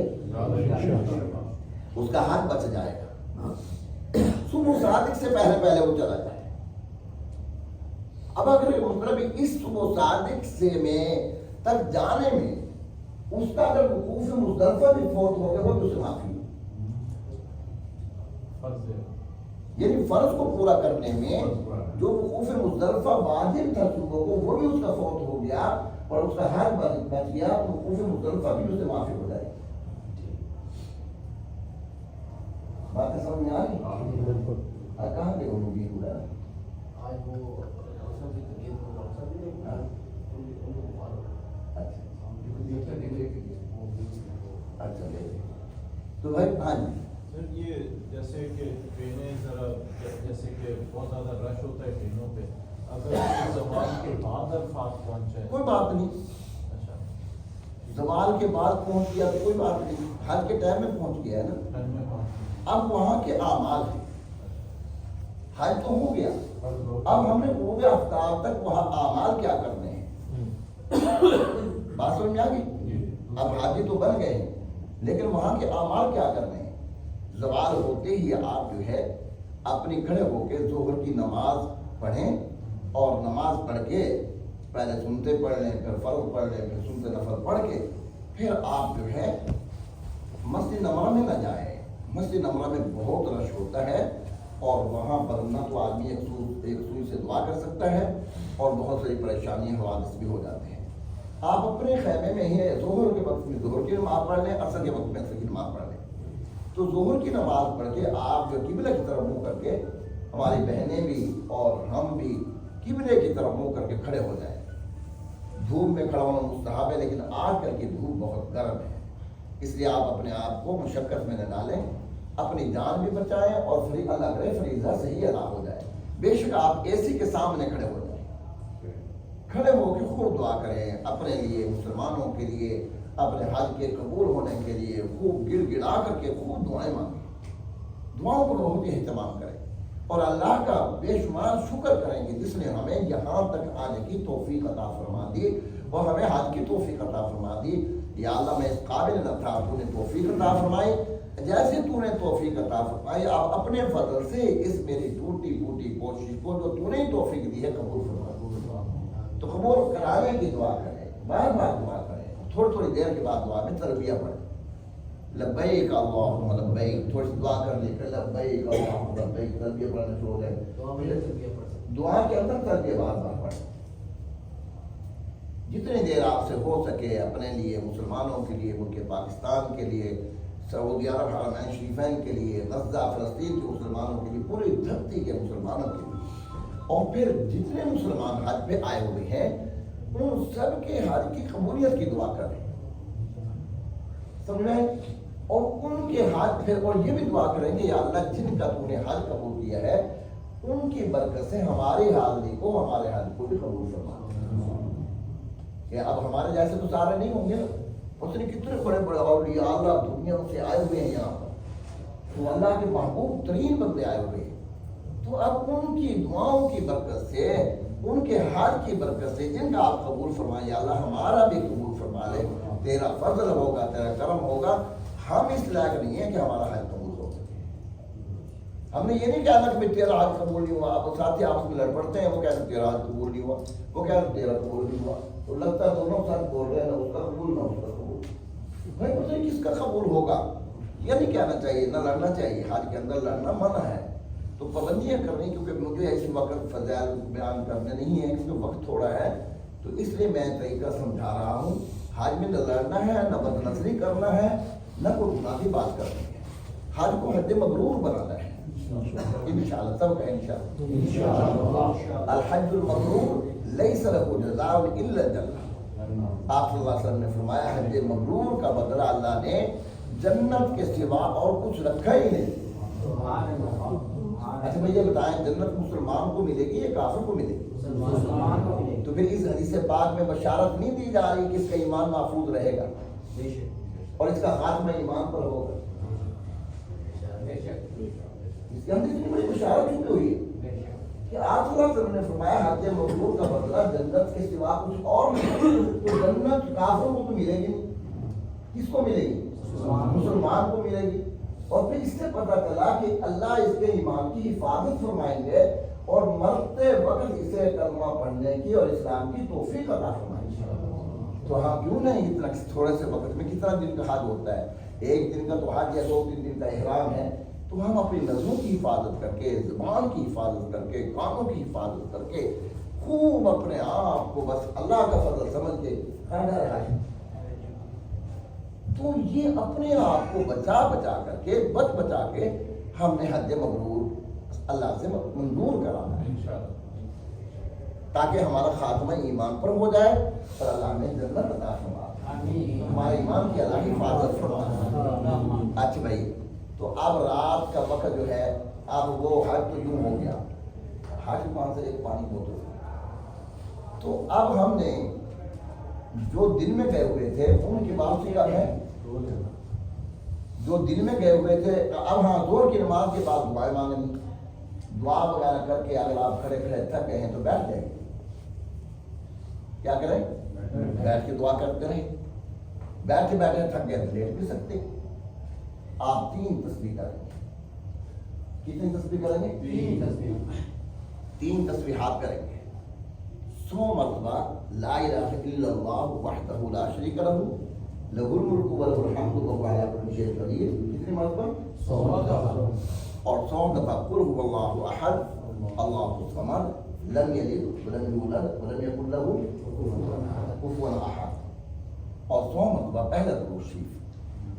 اس کا حج بچ جائے گا۔ صبح صادق سے پہلے وہ چلا جائے۔ اب اگر مطلب اس صبح صادق سے میں تک جانے میں اس کا اگر وقوف مزدلفہ بھی فوت ہو گیا، وہ بھی اسے معافی، یعنی فرض کو پورا کرنے میں جو وقوف مزدلفہ واجب تھا صبح کو، وہ بھی اس کا فوت ہو گیا اور اس کا حج بچ گیا، تو وقوف مزدلفہ بھی اسے معافی ہو جائے گی۔ باتیں سمجھ میں آ رہی؟ کہاں گئے وہ مبین ہوا؟ اچھا تو بھائی ہاں جی سر، یہ جیسے کہ ٹرینیں ذرا جیسے کہ بہت زیادہ رش ہوتا ہے ٹرینوں پہ، اگر زوال کے بعد عرفات پہنچ جائے کوئی بات نہیں، اچھا زوال کے بعد پہنچ گیا تو کوئی بات نہیں، حج کے ٹائم میں پہنچ گیا ہے نا، اب وہاں کے اعمال ہیں، حج تو ہو گیا، اب ہم نے غروب آفتاب تک وہاں اعمال کیا کرنے ہیں، بات سمجھ میں آ گئی؟ اب حاجی تو بن گئے ہیں لیکن وہاں کے اعمال کیا کرنے ہیں؟ زوال ہوتے ہی آپ جو ہے اپنی کھڑے ہو کے ظہر کی نماز پڑھیں، اور نماز پڑھ کے پہلے سنتے پڑھ لیں، پھر فرض پڑھ لیں، پھر سنتے نفل پڑھ کے پھر آپ جو ہے مسجد نمرہ میں نہ جائیں۔ مسجد نمرہ میں بہت رش ہوتا ہے اور وہاں پر نہ تو آدمی ایک سوئی سے دعا کر سکتا ہے اور بہت ساری پریشانیاں حوادث بھی ہو جاتے ہیں۔ آپ اپنے خیمے میں ہی ظہر کے وقت میں ظہر کی نماز پڑھ لیں، عصر کے وقت میں عصر کی نماز پڑھ لیں۔ تو ظہر کی نماز پڑھ کے آپ جو قبلہ کی طرف منہ کر کے، ہماری بہنیں بھی اور ہم بھی قبلے کی طرف منہ کر کے کھڑے ہو جائیں۔ دھوپ میں کھڑا ہونا مستحب ہے لیکن آج کل کی دھوپ بہت گرم ہے، اس لیے آپ اپنے آپ کو مشقت میں نہ ڈالیں، اپنی جان بھی بچائیں اور اللہ کرے فریضہ صحیح ادا ہو جائے۔ بے شک آپ اے سی کے سامنے کھڑے ہو جائیں، کھڑے ہو کے خوب دعا کریں اپنے لیے، مسلمانوں کے لیے، اپنے حج کے قبول ہونے کے لیے، خوب گڑ گڑا کر کے خوب دعائیں مانگیں، دعاؤں کو بہت ہی اہتمام کریں اور اللہ کا بے شمار شکر کریں کہ جس نے ہمیں یہاں تک آنے کی توفیق عطا فرما دی اور ہمیں حج کی توفیق عطا فرما دی۔ یا اللہ میں اس قابل نہ تھا، تو نے توفیق عطا فرمائی، جیسے تو نے توفیق عطا فرمائی آپ اپنے فضل سے اس میری ٹوٹی پھوٹی کوشش کو جو تو نے توفیق دی ہے قبول فرما۔ تو قبول کرانے کی دعا کریں، بار بار دعا کریں، تھوڑی تھوڑی دیر کے بعد دعا میں تلبیہ پڑھیں، لبیک اللہم لبیک، تھوڑی سی دعا کر لی کہ لبیک اللہم لبیک، تلبیہ پڑھنا شروع ہو جائے، دعا کے اندر تلبیہ بار بار پڑھیں، جتنی دیر آپ سے ہو سکے اپنے لیے، مسلمانوں کے لیے، ملک پاکستان کے لیے، سعودی عرب حرمین شریفین کے لیے، غزہ فلسطین کے مسلمانوں کے لیے، پوری دھرتی کے مسلمانوں کے لیے، اور پھر جتنے مسلمان حج پہ آئے ہوئے ہیں ان سب کے حج کی قبولیت کی دعا کریں، سمجھ رہے ہیں؟ اور ان کے حج پھر اور یہ بھی دعا کریں کہ یا اللہ جن کا تو نے حج قبول کیا ہے ان کی برکت سے ہماری حاضری کو، ہمارے حج کو بھی قبول فرما۔ کہ اب ہمارے جیسے تو سارے نہیں ہوں گے نا، اس نے کتنے بڑے بڑے اولیاء اللہ دنیا سے آئے ہوئے ہیں یہاں پر، تو اللہ کے محبوب ترین بندے آئے ہوئے ہیں، تو اب ان کی دعاؤں کی برکت سے، ان کے حج کی برکت سے جن کا آپ قبول فرمائیں، یا اللہ ہمارا بھی قبول فرما لے، تیرا فضل ہوگا، تیرا کرم ہوگا، ہم اس لائق نہیں ہیں کہ ہمارا حج قبول ہو سکے۔ ہم نے یہ نہیں کہنا کہ تیرا حج قبول نہیں ہوا، اب ساتھی آپس میں لڑ پڑتے ہیں، وہ کہتے ہیں تیرا حج قبول نہیں ہوا، وہ کہتے ہیں تیرا قبول نہیں ہوا، تو لگتا ہے دونوں ساتھ بول رہے ہیں، نہ اس کا قبول نہ اس کا قبول۔ بھائی پتہ نہیں کس کا قبول ہوگا، یہ نہیں کہنا چاہیے، نہ لڑنا چاہیے، حج کے اندر لڑنا منع ہے، تو پابندیاں کرنی، کیونکہ مجھے اس وقت فضائل بیان کرنے نہیں ہیں کیونکہ وقت تھوڑا ہے، تو اس لیے میں طریقہ سمجھا رہا ہوں۔ حج میں نہ لڑنا ہے، نہ بدنظری کرنا ہے، نہ کوئی گناہ کی بات کرنی ہے، حج کو حج مبرور بنانا ہے انشاءاللہ، سب کا انشاءاللہ۔ الحج المبرور لیس له جزاء الا الجنہ، آپ صلی اللہ علیہ وسلم نے فرمایا حج مبرور کا بدلہ اللہ نے جنت کے سوا اور کچھ رکھا ہی نہیں۔ اچھا مجھے بتائیں جنت مسلمان کو ملے گی یا کافر کو ملے گی؟ تو پھر اس حدیث پاک میں بشارت نہیں دی جا رہی کہ اس کا ایمان محفوظ رہے گا اور اس کا خاتمہ ایمان پر ہوگا؟ اس کے اندر اتنی بڑی بشارت کیوں ہوئی ہے کہ آپ صلی اللہ علیہ وسلم نے فرمایا حج مبرور کا بدلہ جنت کے سوا کچھ اور نہیں، تو جنت کافروں کو تو ملے گی نہیں، کس کو ملے گی؟ مسلمان کو ملے گی۔ اور پھر اس سے پتہ چلا کہ اللہ اس کے ایمان کی حفاظت فرمائیں گے اور مرتے وقت اسے کلمہ پڑھنے کی اور اسلام کی توفیق عطا فرمائیں گے۔ تو ہم کیوں نہیں اتنا تھوڑے سے وقت میں کتنا دن کا حج ہوتا ہے، ایک دن کا تو حج یا 2-3 دن کا احرام ہے، تو ہم اپنی نظروں کی حفاظت کر کے، زبان کی حفاظت کر کے، کانوں کی حفاظت کر کے خوب اپنے آپ کو بس اللہ کا فضل سمجھ کے حج، تو یہ اپنے آپ کو بچا کر کے، بچا کے ہم نے حج مبرور اللہ سے منظور کرانا ہے تاکہ ہمارا خاتمہ ایمان پر ہو جائے اور اللہ نے جنت عطا فرمائے، ہمارے ایمان کی اللہ کی حفاظت فرمائے۔ اچھا بھائی، تو اب رات کا وقت جو ہے، اب وہ حج تو یوں ہو گیا، حج وہاں سے ایک پانی بوتل، تو اب ہم نے جو دن میں گئے ہوئے تھے ان کی واپسی کب ہے؟ جو دن میں گئے ہوئے تھے اب ہاں زور کی نماز کے بعد دعائیں مانگنی، دعا وغیرہ کر کے اگر آپ کھڑے کھڑے تھک گئے ہیں تو بیٹھ جائیں، کیا کریں؟ بیٹھ کے دعا کرتے رہیں، بیٹھے بیٹھے تھک گئے تو لیٹ بھی سکتے۔ آپ 3 تسبیح کریں گے، کتنی تسبیح کریں گے؟ 3 تسبیحات کریں گے، 100 مرتبہ لا الہ الا اللہ وحدہ لا شریک لہ لہ الملک وله الحمد وهو على كل شيء قدیر، کتنی مرتبہ؟ 100 اور 100 دفعہ قل هو اللہ احد اللہ الصمد لم یلد ولم یولد ولم یکن له کفوا احد، اور 100 مرتبہ پہلا درود شریف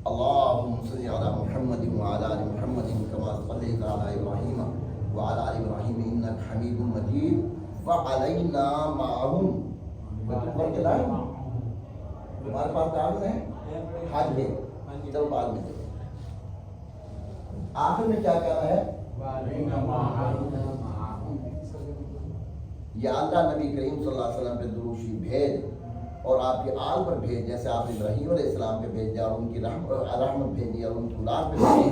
اللہم صل علی محمد وعلی آل محمد کما صلیت علی ابراہیم وعلی آل ابراہیم انک حمید مجید وعلینا معہم، پڑھ کے لائیں ہمارے پاس کاغذ ہیں، حج ہے چل بعد میں دے، آخر میں کیا کہنا ہے؟ یا اللہ نبی کریم صلی اللہ علیہ وسلم پہ درود شریف بھیج اور آپ کے آل پر بھیج، جیسے آپ ابراہیم علیہ السلام پہ بھیجا اور ان کی رحمت بھیجی اور ان کی اولاد پہ بھیجی،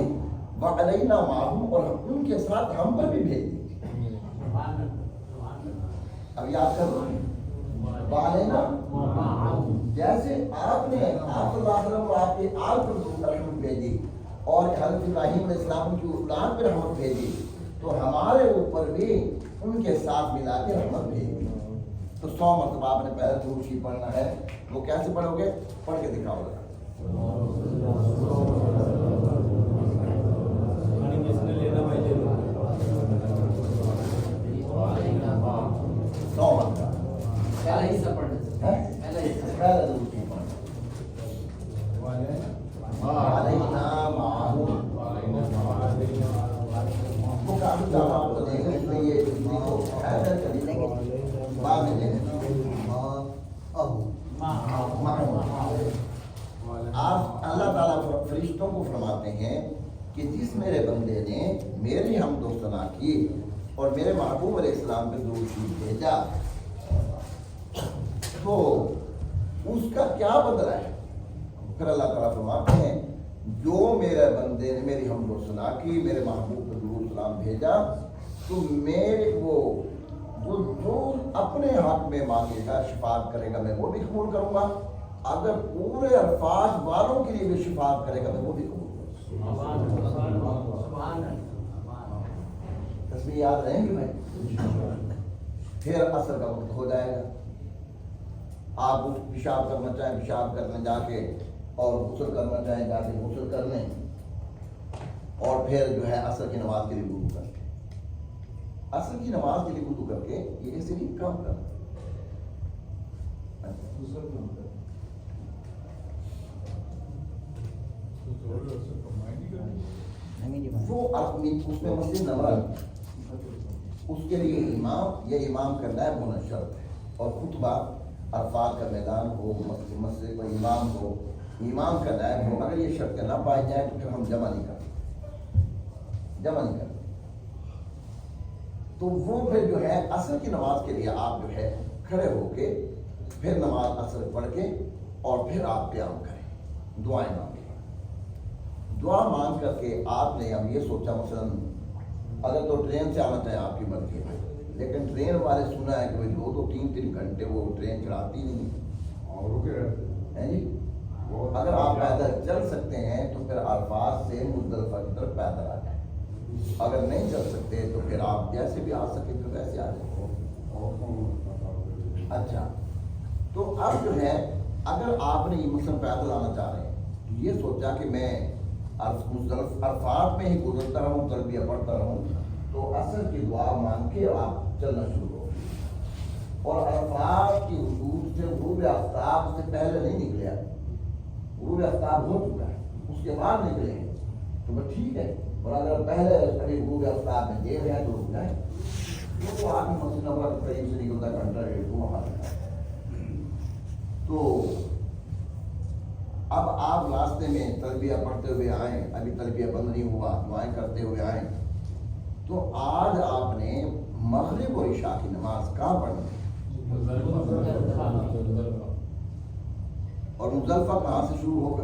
وعلینا معہم، اور ان کے ساتھ ہم پر بھی بھیج دیجیے۔ اب یاد کرو، وعلینا جیسے آپ نے آپ صلی اللہ علیہ وسلم اور آپ کے آل پر رحمت بھیجی اور حضرت ابراہیم علیہ السلام کی اولاد پہ رحمت بھیجی، تو ہمارے اوپر بھی ان کے ساتھ ملا کے رحمت بھیجی۔ تو 100 مرتبہ آپ نے پہلے درود شریف پڑھنا ہے، وہ کیسے پڑھو گے؟ پڑھ کے دکھاؤ گا۔ 100 مرتبہ پہلا حصہ پڑھنا پہلا درود شریف پڑھنا، علینا معہم، وہ کافی کام آپ کو دیں گے، اس میں یہ دیکھو ایسا کریں گے بعد میں دیں گے۔ آپ اللہ تعالیٰ فرشتوں کو فرماتے ہیں کہ جس میرے بندے نے میری حمد و ثنا کی اور میرے محبوب علیہ السلام پہ درود شریف بھیجا تو اس کا کیا بدلہ ہے؟ پھر اللہ تعالیٰ فرماتے ہیں جو میرے بندے نے میری حمد و ثنا کی، میرے محبوب پہ درود سلام بھیجا، تو میرے وہ جو اپنے حق میں مانگے گا، شفاعت کرے گا، میں وہ بھی قبول کروں گا، اگر پورے الفاظ والوں کے لیے بھی شفاعت کرے گا میں وہ بھی قبول کروں گا۔ تصویر یاد رہیں گی میں؟ پھر عصر کا وقت ہو جائے گا، آپ پیشاب کرنا چاہیں پیشاب کرنے جا کے، اور غسل کرنا چاہیں جا کے غسل کر لیں، اور پھر جو ہے عصر کی نماز کے لیے وضو کر لیں۔ عصر کی نماز کے لیے وضو کر کے یہ ایسے نہیں کام کرنا، وہ اس میں مسجد نمبر اس کے لیے امام یہ امام کا نائب ہونا شرط ہے، اور خطبہ عرفات کا میدان ہو، مسجد کا امام ہو، امام کا نائب ہو، اگر یہ شرطیں نہ پائی جائیں تو پھر ہم جمع نہیں کرتے۔ تو وہ پھر جو ہے عصر کی نماز کے لیے آپ جو ہے کھڑے ہو کے پھر نماز عصر پڑھ کے اور پھر آپ قیام کریں، دعائیں مانگیں۔ دعا مانگ کر کے آپ نے اب یہ سوچا، مثلا اگر تو ٹرین سے آنا چاہیں آپ کی مرضی ہے، لیکن ٹرین والے سنا ہے کہ 2-3 گھنٹے وہ ٹرین چلاتی نہیں ہے جی، اگر آپ پیدل چل سکتے ہیں تو پھر عرفات سے مزدلفہ کی طرف پیدل آ جائیں، اگر نہیں چل سکتے تو پھر آپ جیسے بھی آ سکیں تو ویسے آ جائیں۔ اچھا، تو اب جو ہے اگر آپ نے مثلا پیدل آنا چاہ رہے ہیں تو یہ سوچا کہ میں عرفات میں ہی گزرتا رہوں، تلبیہ پڑھتا رہوں، تو عصر کی دعا مانگ کے آپ چلنا شروع ہو، اور عرفات کی حدود سے غروب آفتاب سے پہلے نہیں نکلے، غروب آفتاب ہو چکا ہے اس کے بعد نکلے ہیں تو وہ ٹھیک ہے، اور اگر پہلے ابھی غروب آفتاب میں دیر ہے تو رک جائیں، تو آپ مسجد نبوی کے قریب سے نکلتا گھنٹہ ڈیڑھ کو وہاں ہے۔ تو اب آپ راستے میں تلبیہ پڑھتے ہوئے آئیں، ابھی تلبیہ بند نہیں ہوا، دعائیں کرتے ہوئے آئیں، تو آج آپ نے مغرب اور عشاء کی نماز کہاں پڑھنی ہے؟ اور مزدلفہ کہاں سے شروع ہوگا؟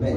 نہیں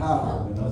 ہاں ہاں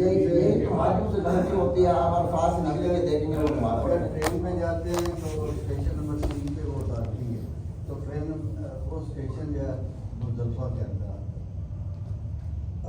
یہی تو معلوم سے غلطی ہوتی ہے. آپ الفاظ سے نکلیں گے دیکھیں گے وہ تمہارا اگر پڑے گا. ٹرین میں جاتے ہیں تو اسٹیشن نمبر 3 پہ وہ اتارتی ہے تو ٹرین وہ اسٹیشن جو ہے مزدلفہ کے اندر آتا ہے.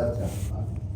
اچھا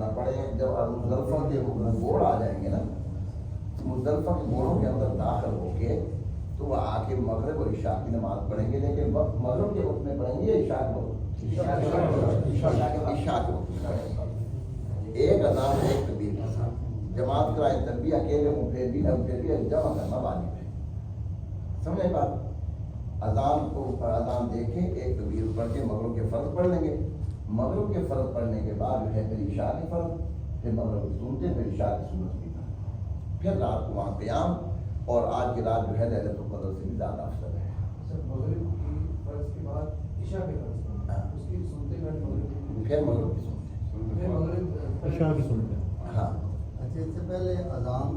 نہ پڑھیں. جب مزدلفہ کے بوڑ آ جائیں گے نا, مزدلفہ کے بوڑوں کے اندر داخل ہو کے تو وہ آ کے مغرب اور عشاء کی نماز پڑھیں گے. لیکن وقت مغرب کے وقت میں پڑھیں گے یا عشاء کے وقت؟ عشاء کے وقت میں پڑھیں گے. ایک اذان ایک تکبیر کے ساتھ جماعت کرائیں تب بھی اکیلے ہوں پھر بھی جمع کرنا واجب ہے. سمجھے بات؟ اذان کو اذان دیکھیں ایک تکبیر پڑھ کے مغرب کے فرض پڑھ لیں گے. مغرب کے فرض پڑھنے کے بعد جو ہے پھر عشاء کے فرض, پھر مغرب کی سنتے, پھر عشاء کی سنت کی طرح, پھر رات کو وہاں قیام. اور آج کی رات جو ہے لیلۃ القدر سے بھی زیادہ افضل ہے. سر مغرب کی فرض کے بعد عشاء کے فرض اس کی سنتے میں مغرب پھر مغرب کی سنتے. پھر مغرب عشاء کی سنتے ہیں. ہاں اچھا اس سے پہلے اذان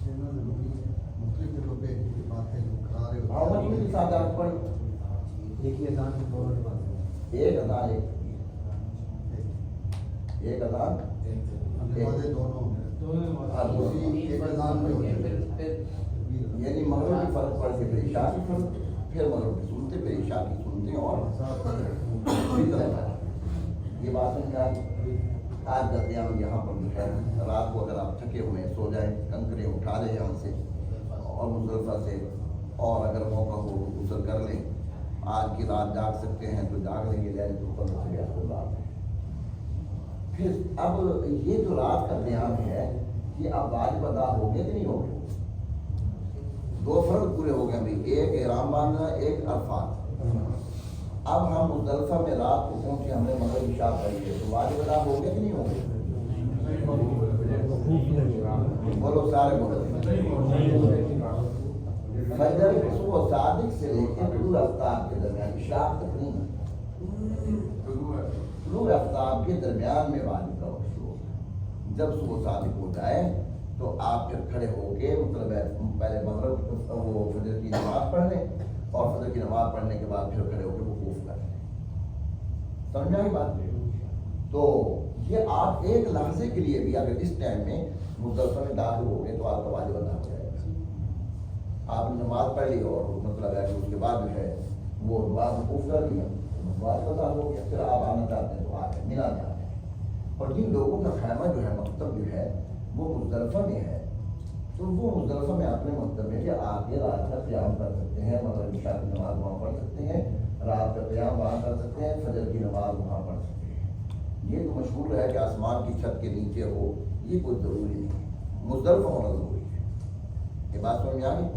دینا ضروری ہے. مختلف جگہوں پہ باتیں لوگ کرا رہے اور ہوتے وہی ہیں. ساتھ آپ پڑھ ایک ہی اذان میں دونوں نمازیں. ایک اذان ایک تکبیر, ایک اذان نمازیں دونوں ہر دو. ایک اذان میں ہوتی ہے. پھر یعنی مغرب کی فرض پڑھ کے پھر عشاء کی فرض, پھر مغرب کی سنتے, پھر عشاء کی سنتے. اور یہ بات سمجھ آئی. آج کا قیام یہاں پر جو ہے رات کو اگر آپ تھکے ہوئے سو جائیں, کنکرے اٹھا لیں یہاں سے اور مزدلفہ سے, اور اگر موقع ہو تو غسل کر لیں. آج کی رات جاگ سکتے ہیں تو جاگ لیں گے, لیلۃ القدر سے افضل رات ہے. پھر اب یہ جو رات کا قیام ہے یہ اب واجب ادا ہو گیا کہ نہیں ہو گیا؟ دو فرض پورے ہو گئے بھائی, ایک احرام باندھنا, ایک عرفات. اب ہم مزدلفہ میں رات کو پہنچے, ہم نے مغرب عشاء پڑھی ہے, تو واجب ادا ہو گیا کہ نہیں ہو گیا؟ بولو سارے بولو. فجر صبح صادق سے لے کے طلوع آفتاب کے درمیان اشراق تقریباً طلوع آفتاب کے درمیان میں واجب کا وقت شروع ہوتا ہے. جب صبح صادق ہو جائے تو آپ پھر کھڑے ہو کے مطلب پہلے مغرب وہ فجر کی نماز پڑھ لیں, اور فجر کی نماز پڑھنے کے بعد پھر کھڑے ہو کے وقوف کر لیں. سمجھا ہی بات؟ تو یہ آپ ایک لحظے کے لیے بھی اگر اس ٹائم میں مزدلفہ میں داخل ہو گئے تو آپ کا واجب ادا ہو جائے گا. آپ نے نماز پڑھ لی اور مطلب ہے کہ اس کے بعد جو ہے وہ نماز وقوف کر لیا, واجب ادا ہو گیا. پھر آپ آنا چاہتے ہیں تو آ کے منا جاتے ہیں. اور جن لوگوں کا خیمہ جو ہے مکتب جو ہے وہ مزدلفہ میں ہے, تو وہ مزدلفہ میں اپنے مکتب میں کہ آ کے رات کا قیام کر سکتے ہیں, مغرب عشاء کی نماز وہاں پڑھ سکتے ہیں, رات کا قیام وہاں کر سکتے ہیں, فجر کی نماز وہاں پڑھ سکتے ہیں. یہ تو مشہور ہے کہ آسمان کی چھت کے نیچے ہو, یہ کوئی ضروری نہیں ہے, مزدلفہ ہونا ضروری ہے. یہ بات سمجھ آ گئی؟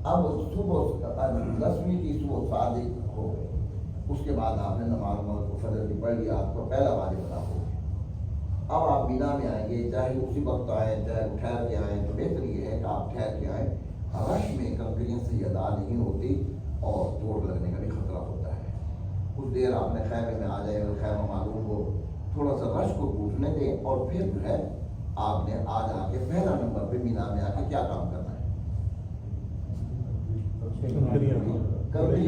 اب صبح 10ویں کی صبح صادق ہو گئے, اس کے بعد آپ نے نماز کو فجر کی پڑھ لی, آپ کو پہلا واجب ادا ہو گیا. اب آپ مینا میں آئیں گے, چاہے اسی وقت آئیں چاہے ٹھہر کے آئیں, تو بہتر یہ ہے کہ آپ ٹھہر کے آئیں. رش میں کنکریاں سے ادا نہیں ہوتی اور چوٹ لگنے کا بھی خطرہ ہوتا ہے. کچھ دیر آپ نے خیمے میں آ جائے, اگر خیمہ معلوم ہو تھوڑا سا رش کو ٹوٹنے دیں, اور پھر جو ہے آپ نے آج آ کے پہلا نمبر پہ مینا میں آ کے کیا کام کرنا ہے؟ کنکریاں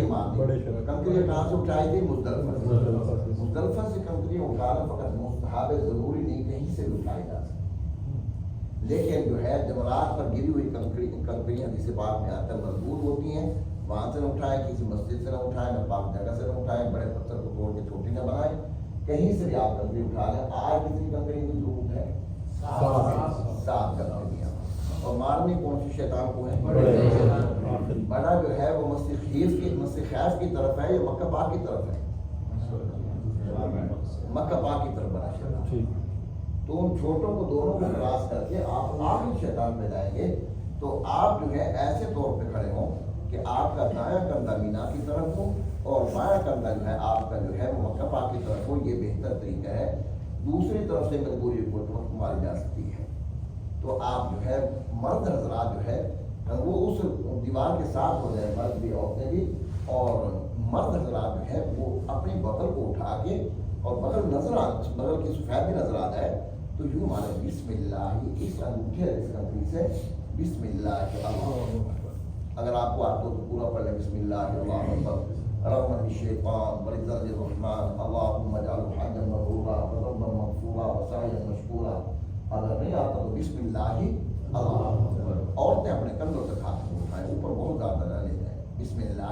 مارنی. کنکریاں کہاں سے اٹھائی تھی؟ مزدلفہ سے کنکریاں اٹھانا فقط مستحب ہے, ضروری نہیں کہیں سے بھی اٹھائی جا سکتی. لیکن جو ہے جمرات پر گری ہوئی کنکریاں جسے پاک میں آتا ہے مضبوط ہوتی ہیں, وہاں سے نہ اٹھائیں, کسی مسجد سے نہ اٹھائیں, نہ پاک جگہ سے نہ اٹھائیں, بڑے پتھر کو توڑ کے چھوٹی نہ بنائیں, کہیں سے بھی آپ کنکری اٹھا لیں. آج کتنی کنکری کی ضرورت ہے؟ 7 کنکریاں. اور مارنی کون سی شیطان کو ہے؟ بڑا جو ہے وہ مسجد خیف کی طرف ہے یا مکہ پاک کی طرف ہے؟ مکہ پاک کی طرف بڑا شیطان. تو ان چھوٹوں کو دونوں کو کراس کر کے آپ آخری شیطان پہ جائیں گے, تو آپ جو ہے ایسے طور پہ کھڑے ہوں کہ آپ کا دایاں کندھا مینا کی طرف ہو اور بایاں کندھا جو ہے آپ کا جو ہے وہ مکہ پاک کی طرف ہو. یہ بہتر طریقہ ہے. دوسری طرف سے مجبوری کو ماری جا سکتی ہے. تو آپ جو ہے مرد حضرات جو ہے وہ اس دیوار کے ساتھ ہو جائے، مرد بھی عورتیں بھی، اور مرد حضرات جو ہے وہ اپنی بغل کو اٹھا کے، اور بغل کی سفید بھی نظر آ جائے تو یوں مانے بسم اللہ، اس انگوٹھے اس کنکری سے بسم اللہ اللہ، اگر آپ کو آتا ہو تو پورا پڑھ لیں بسم اللہ اللہ اکبر، رغم الشیطان ورزق الرحمن اللہم اجعلہ حجا مبرورا وذنبا مغفورا وسعیا مشکورا، اگر نہیں آتا تو بسم اللہ اللہ اکبر۔ عورتیں اپنے کندھوں تک ہاتھ کو اٹھائیں، اوپر بہت زیادہ نہ لے جائیں، بسم اللہ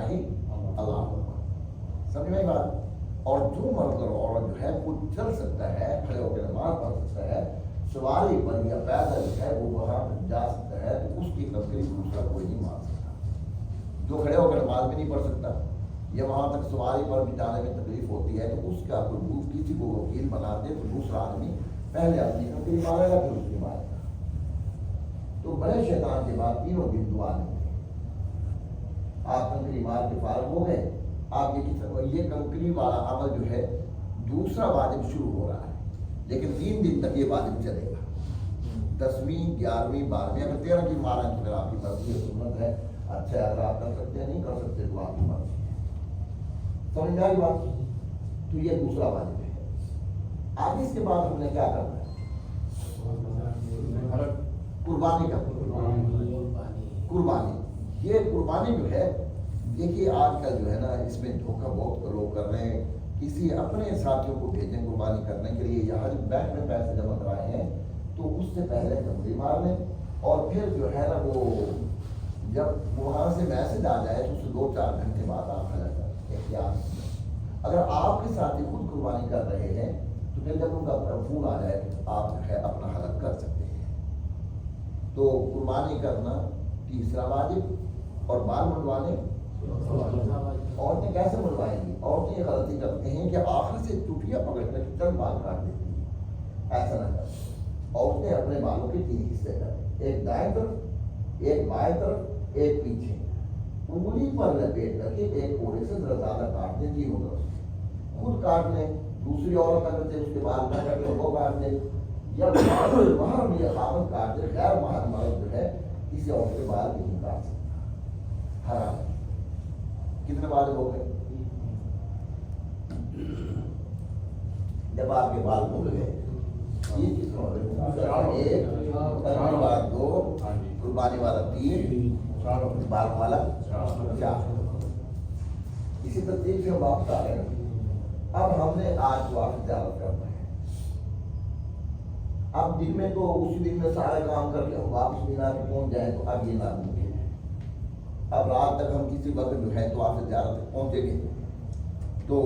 اللہ اکبر، سمجھ میں بات؟ اور جو مرد اور عورت جو ہے وہ چل سکتا ہے، کھڑے ہو کے نماز پڑھ سکتا ہے، سواری پر یا پیدل جو ہے وہ وہاں جا سکتا ہے، تو اس کی تفصیل دوسرا کوئی نہیں مان سکتا۔ جو کھڑے ہو کے نماز بھی نہیں پڑھ سکتا یا وہاں تک سواری پر بھی جانے میں تکلیف ہوتی ہے، تو اس کا کوئی کسی کو وکیل بنا دے تو دوسرا آدمی پہلے اپنی کنکری مارے گا پھر اس کی مارے گا۔ تو بڑے شیطان کے بعد تینوں دن دعا نہیں تھے، آپ کنکری مار کے فارغ ہو گئے، آپ یہ کنکری والا عمل جو ہے دوسرا واجب شروع ہو رہا ہے، لیکن 3 دن تک یہ واجب چلے گا، 10ویں 11ویں 12ویں، اگر 13 کی مارا تو پھر آپ کی مرضی ہے، سنت ہے، اچھا ہے، اگر آپ کر سکتے ہیں نہیں کر سکتے تو آپ کی مرضی ہے، سمجھ میں آئی بات؟ تو یہ دوسرا واجب ہے۔ آگے اس کے بعد ہم نے کیا کرنا ہے؟ قربانی کا قربانی، یہ قربانی جو ہے دیکھیے آج کل جو ہے نا اس میں دھوکہ بہت لوگ کر رہے ہیں، کسی اپنے ساتھیوں کو بھیجیں قربانی کرنے کے لیے، یہاں جب بینک میں پیسے جمع کرائے ہیں تو اس سے پہلے کنکری مار لیں، اور پھر جو ہے نا وہ جب وہاں سے میسج آ جائے تو اس سے 2-4 گھنٹے بعد آپ حلق کریں، احتیاط۔ اگر آپ کے ساتھی خود قربانی کر رہے ہیں تو پھر جب ان کا فون آ جائے تو آپ جو ہے اپنا حلق کر سکتے ہیں۔ تو قربانی کرنا تیسرا واجب، اور بال منڈوانے عورتیں کیسے منڈوائیں گی؟ عورتیں یہ غلطی کرتے ہیں کہ آخر سے چٹیاں پکڑ کر چند بال کاٹ دیتی ہیں، ایسا نہ کریں، عورتیں اپنے بالوں کے 3 حصے کریں، ایک دائیں طرف، ایک بائیں طرف، ایک پیچھے، انگلی پر لپیٹ کر کے ایک کوڑے سے ذرا زیادہ کاٹ دیں، تینوں طرف سے خود کاٹ لیں، دوسری عورت اگر سے اس کے بال نہ کٹ لیں وہ کاٹ دیں، یا محرم یا خاوند کاٹ دے، غیر محرم مرد جو ہے کسی عورت کے بال نہیں کاٹ سکتا، حرام ہے۔ کتنے بال ہو گئے؟ جب آپ کے بال مڑ گئے، یہ کس کو 1 کرنے والا 2 قربانی والا 3 بال والا 4، اسی ترتیب سے ہم واپس آ رہے ہیں۔ اب ہم نے آج واپس زیارت کرنا ہے، اب دن میں تو اسی دن میں سارے کام کر کے ہم واپس مینا پہ پہنچ جائیں تو اب یہ ناممکن ہے، اب رات تک ہم کسی وقت جو ہے طواف زیارت تک پہنچیں گے، تو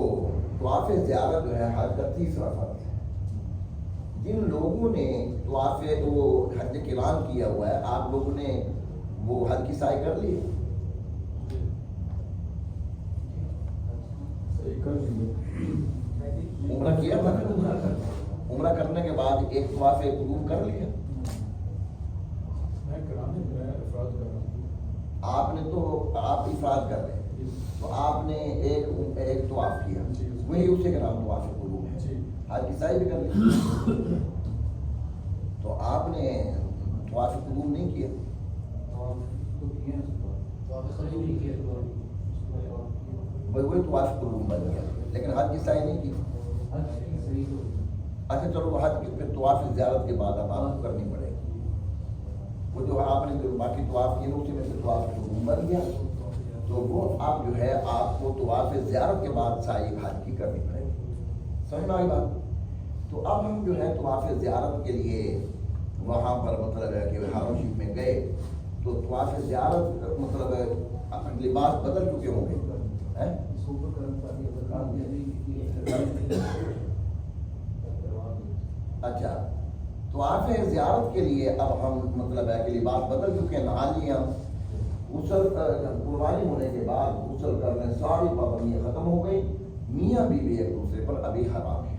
طواف زیارت جو ہے حج کا 3را فرض ہے۔ جن لوگوں نے طواف وہ حج قران کیا ہوا ہے، آپ لوگوں نے وہ حج کی سعی کر لی؟ عمرہ کیا تھا؟ عمرہ کرنے کے بعد ایک طواف قدوم کر لیا؟ آپ نے تو آپ افراد کر رہے ہیں، تو آپ نے ایک طواف کیا، وہی اسی کا نام طواف قدوم ہے، حج کی سعی بھی کر لی، تو آپ نے طواف قدوم نہیں کیا، وہی طواف قدوم بن گیا، لیکن حج کی سعی نہیں کی۔ اچھا چلو حج کی پھر طواف زیارت کے بعد اب آپ کو کرنی پڑے گی، وہ جو آپ نے باقی طواف کیے اسی میں سے طواف قدوم بن گیا، تو وہ اب جو ہے آپ کو طواف زیارت کے بعد سعی حج کی کرنی پڑے گی، سمجھ میں آئی بات؟ تو اب ہم جو ہے طواف زیارت کے لیے وہاں پر مطلب ہے کہ حرم شریف میں گئے، تو طواف زیارت مطلب لباس بدل چکے ہوں گے، اچھا طواف زیارت کے لیے اب ہم مطلب ہے کہ لباس بدل چکے ہیں، نہا لیا، غسل قربانی ہونے کے بعد غسل کرنے ساری پابندیاں ختم ہو گئی، میاں بیوی ایک دوسرے پر ابھی حرام ہے،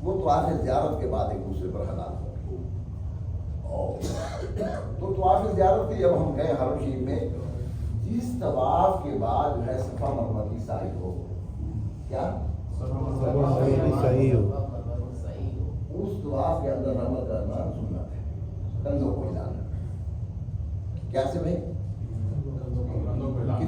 وہ طواف زیارت کے بعد ایک دوسرے پر حلال ہو گئے۔ تو طواف زیارت کے لیے اب ہم گئے حرم شریف میں، جس طواف کے بعد جو ہے صفا مروا کی سعی ہو، کیا صحیح ہو، اس طواف کے اندر رمل کرنا سنت ہے، کندھوں کو ہلانا، کیسے بھائی؟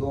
2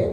1,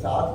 7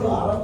12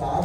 7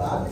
7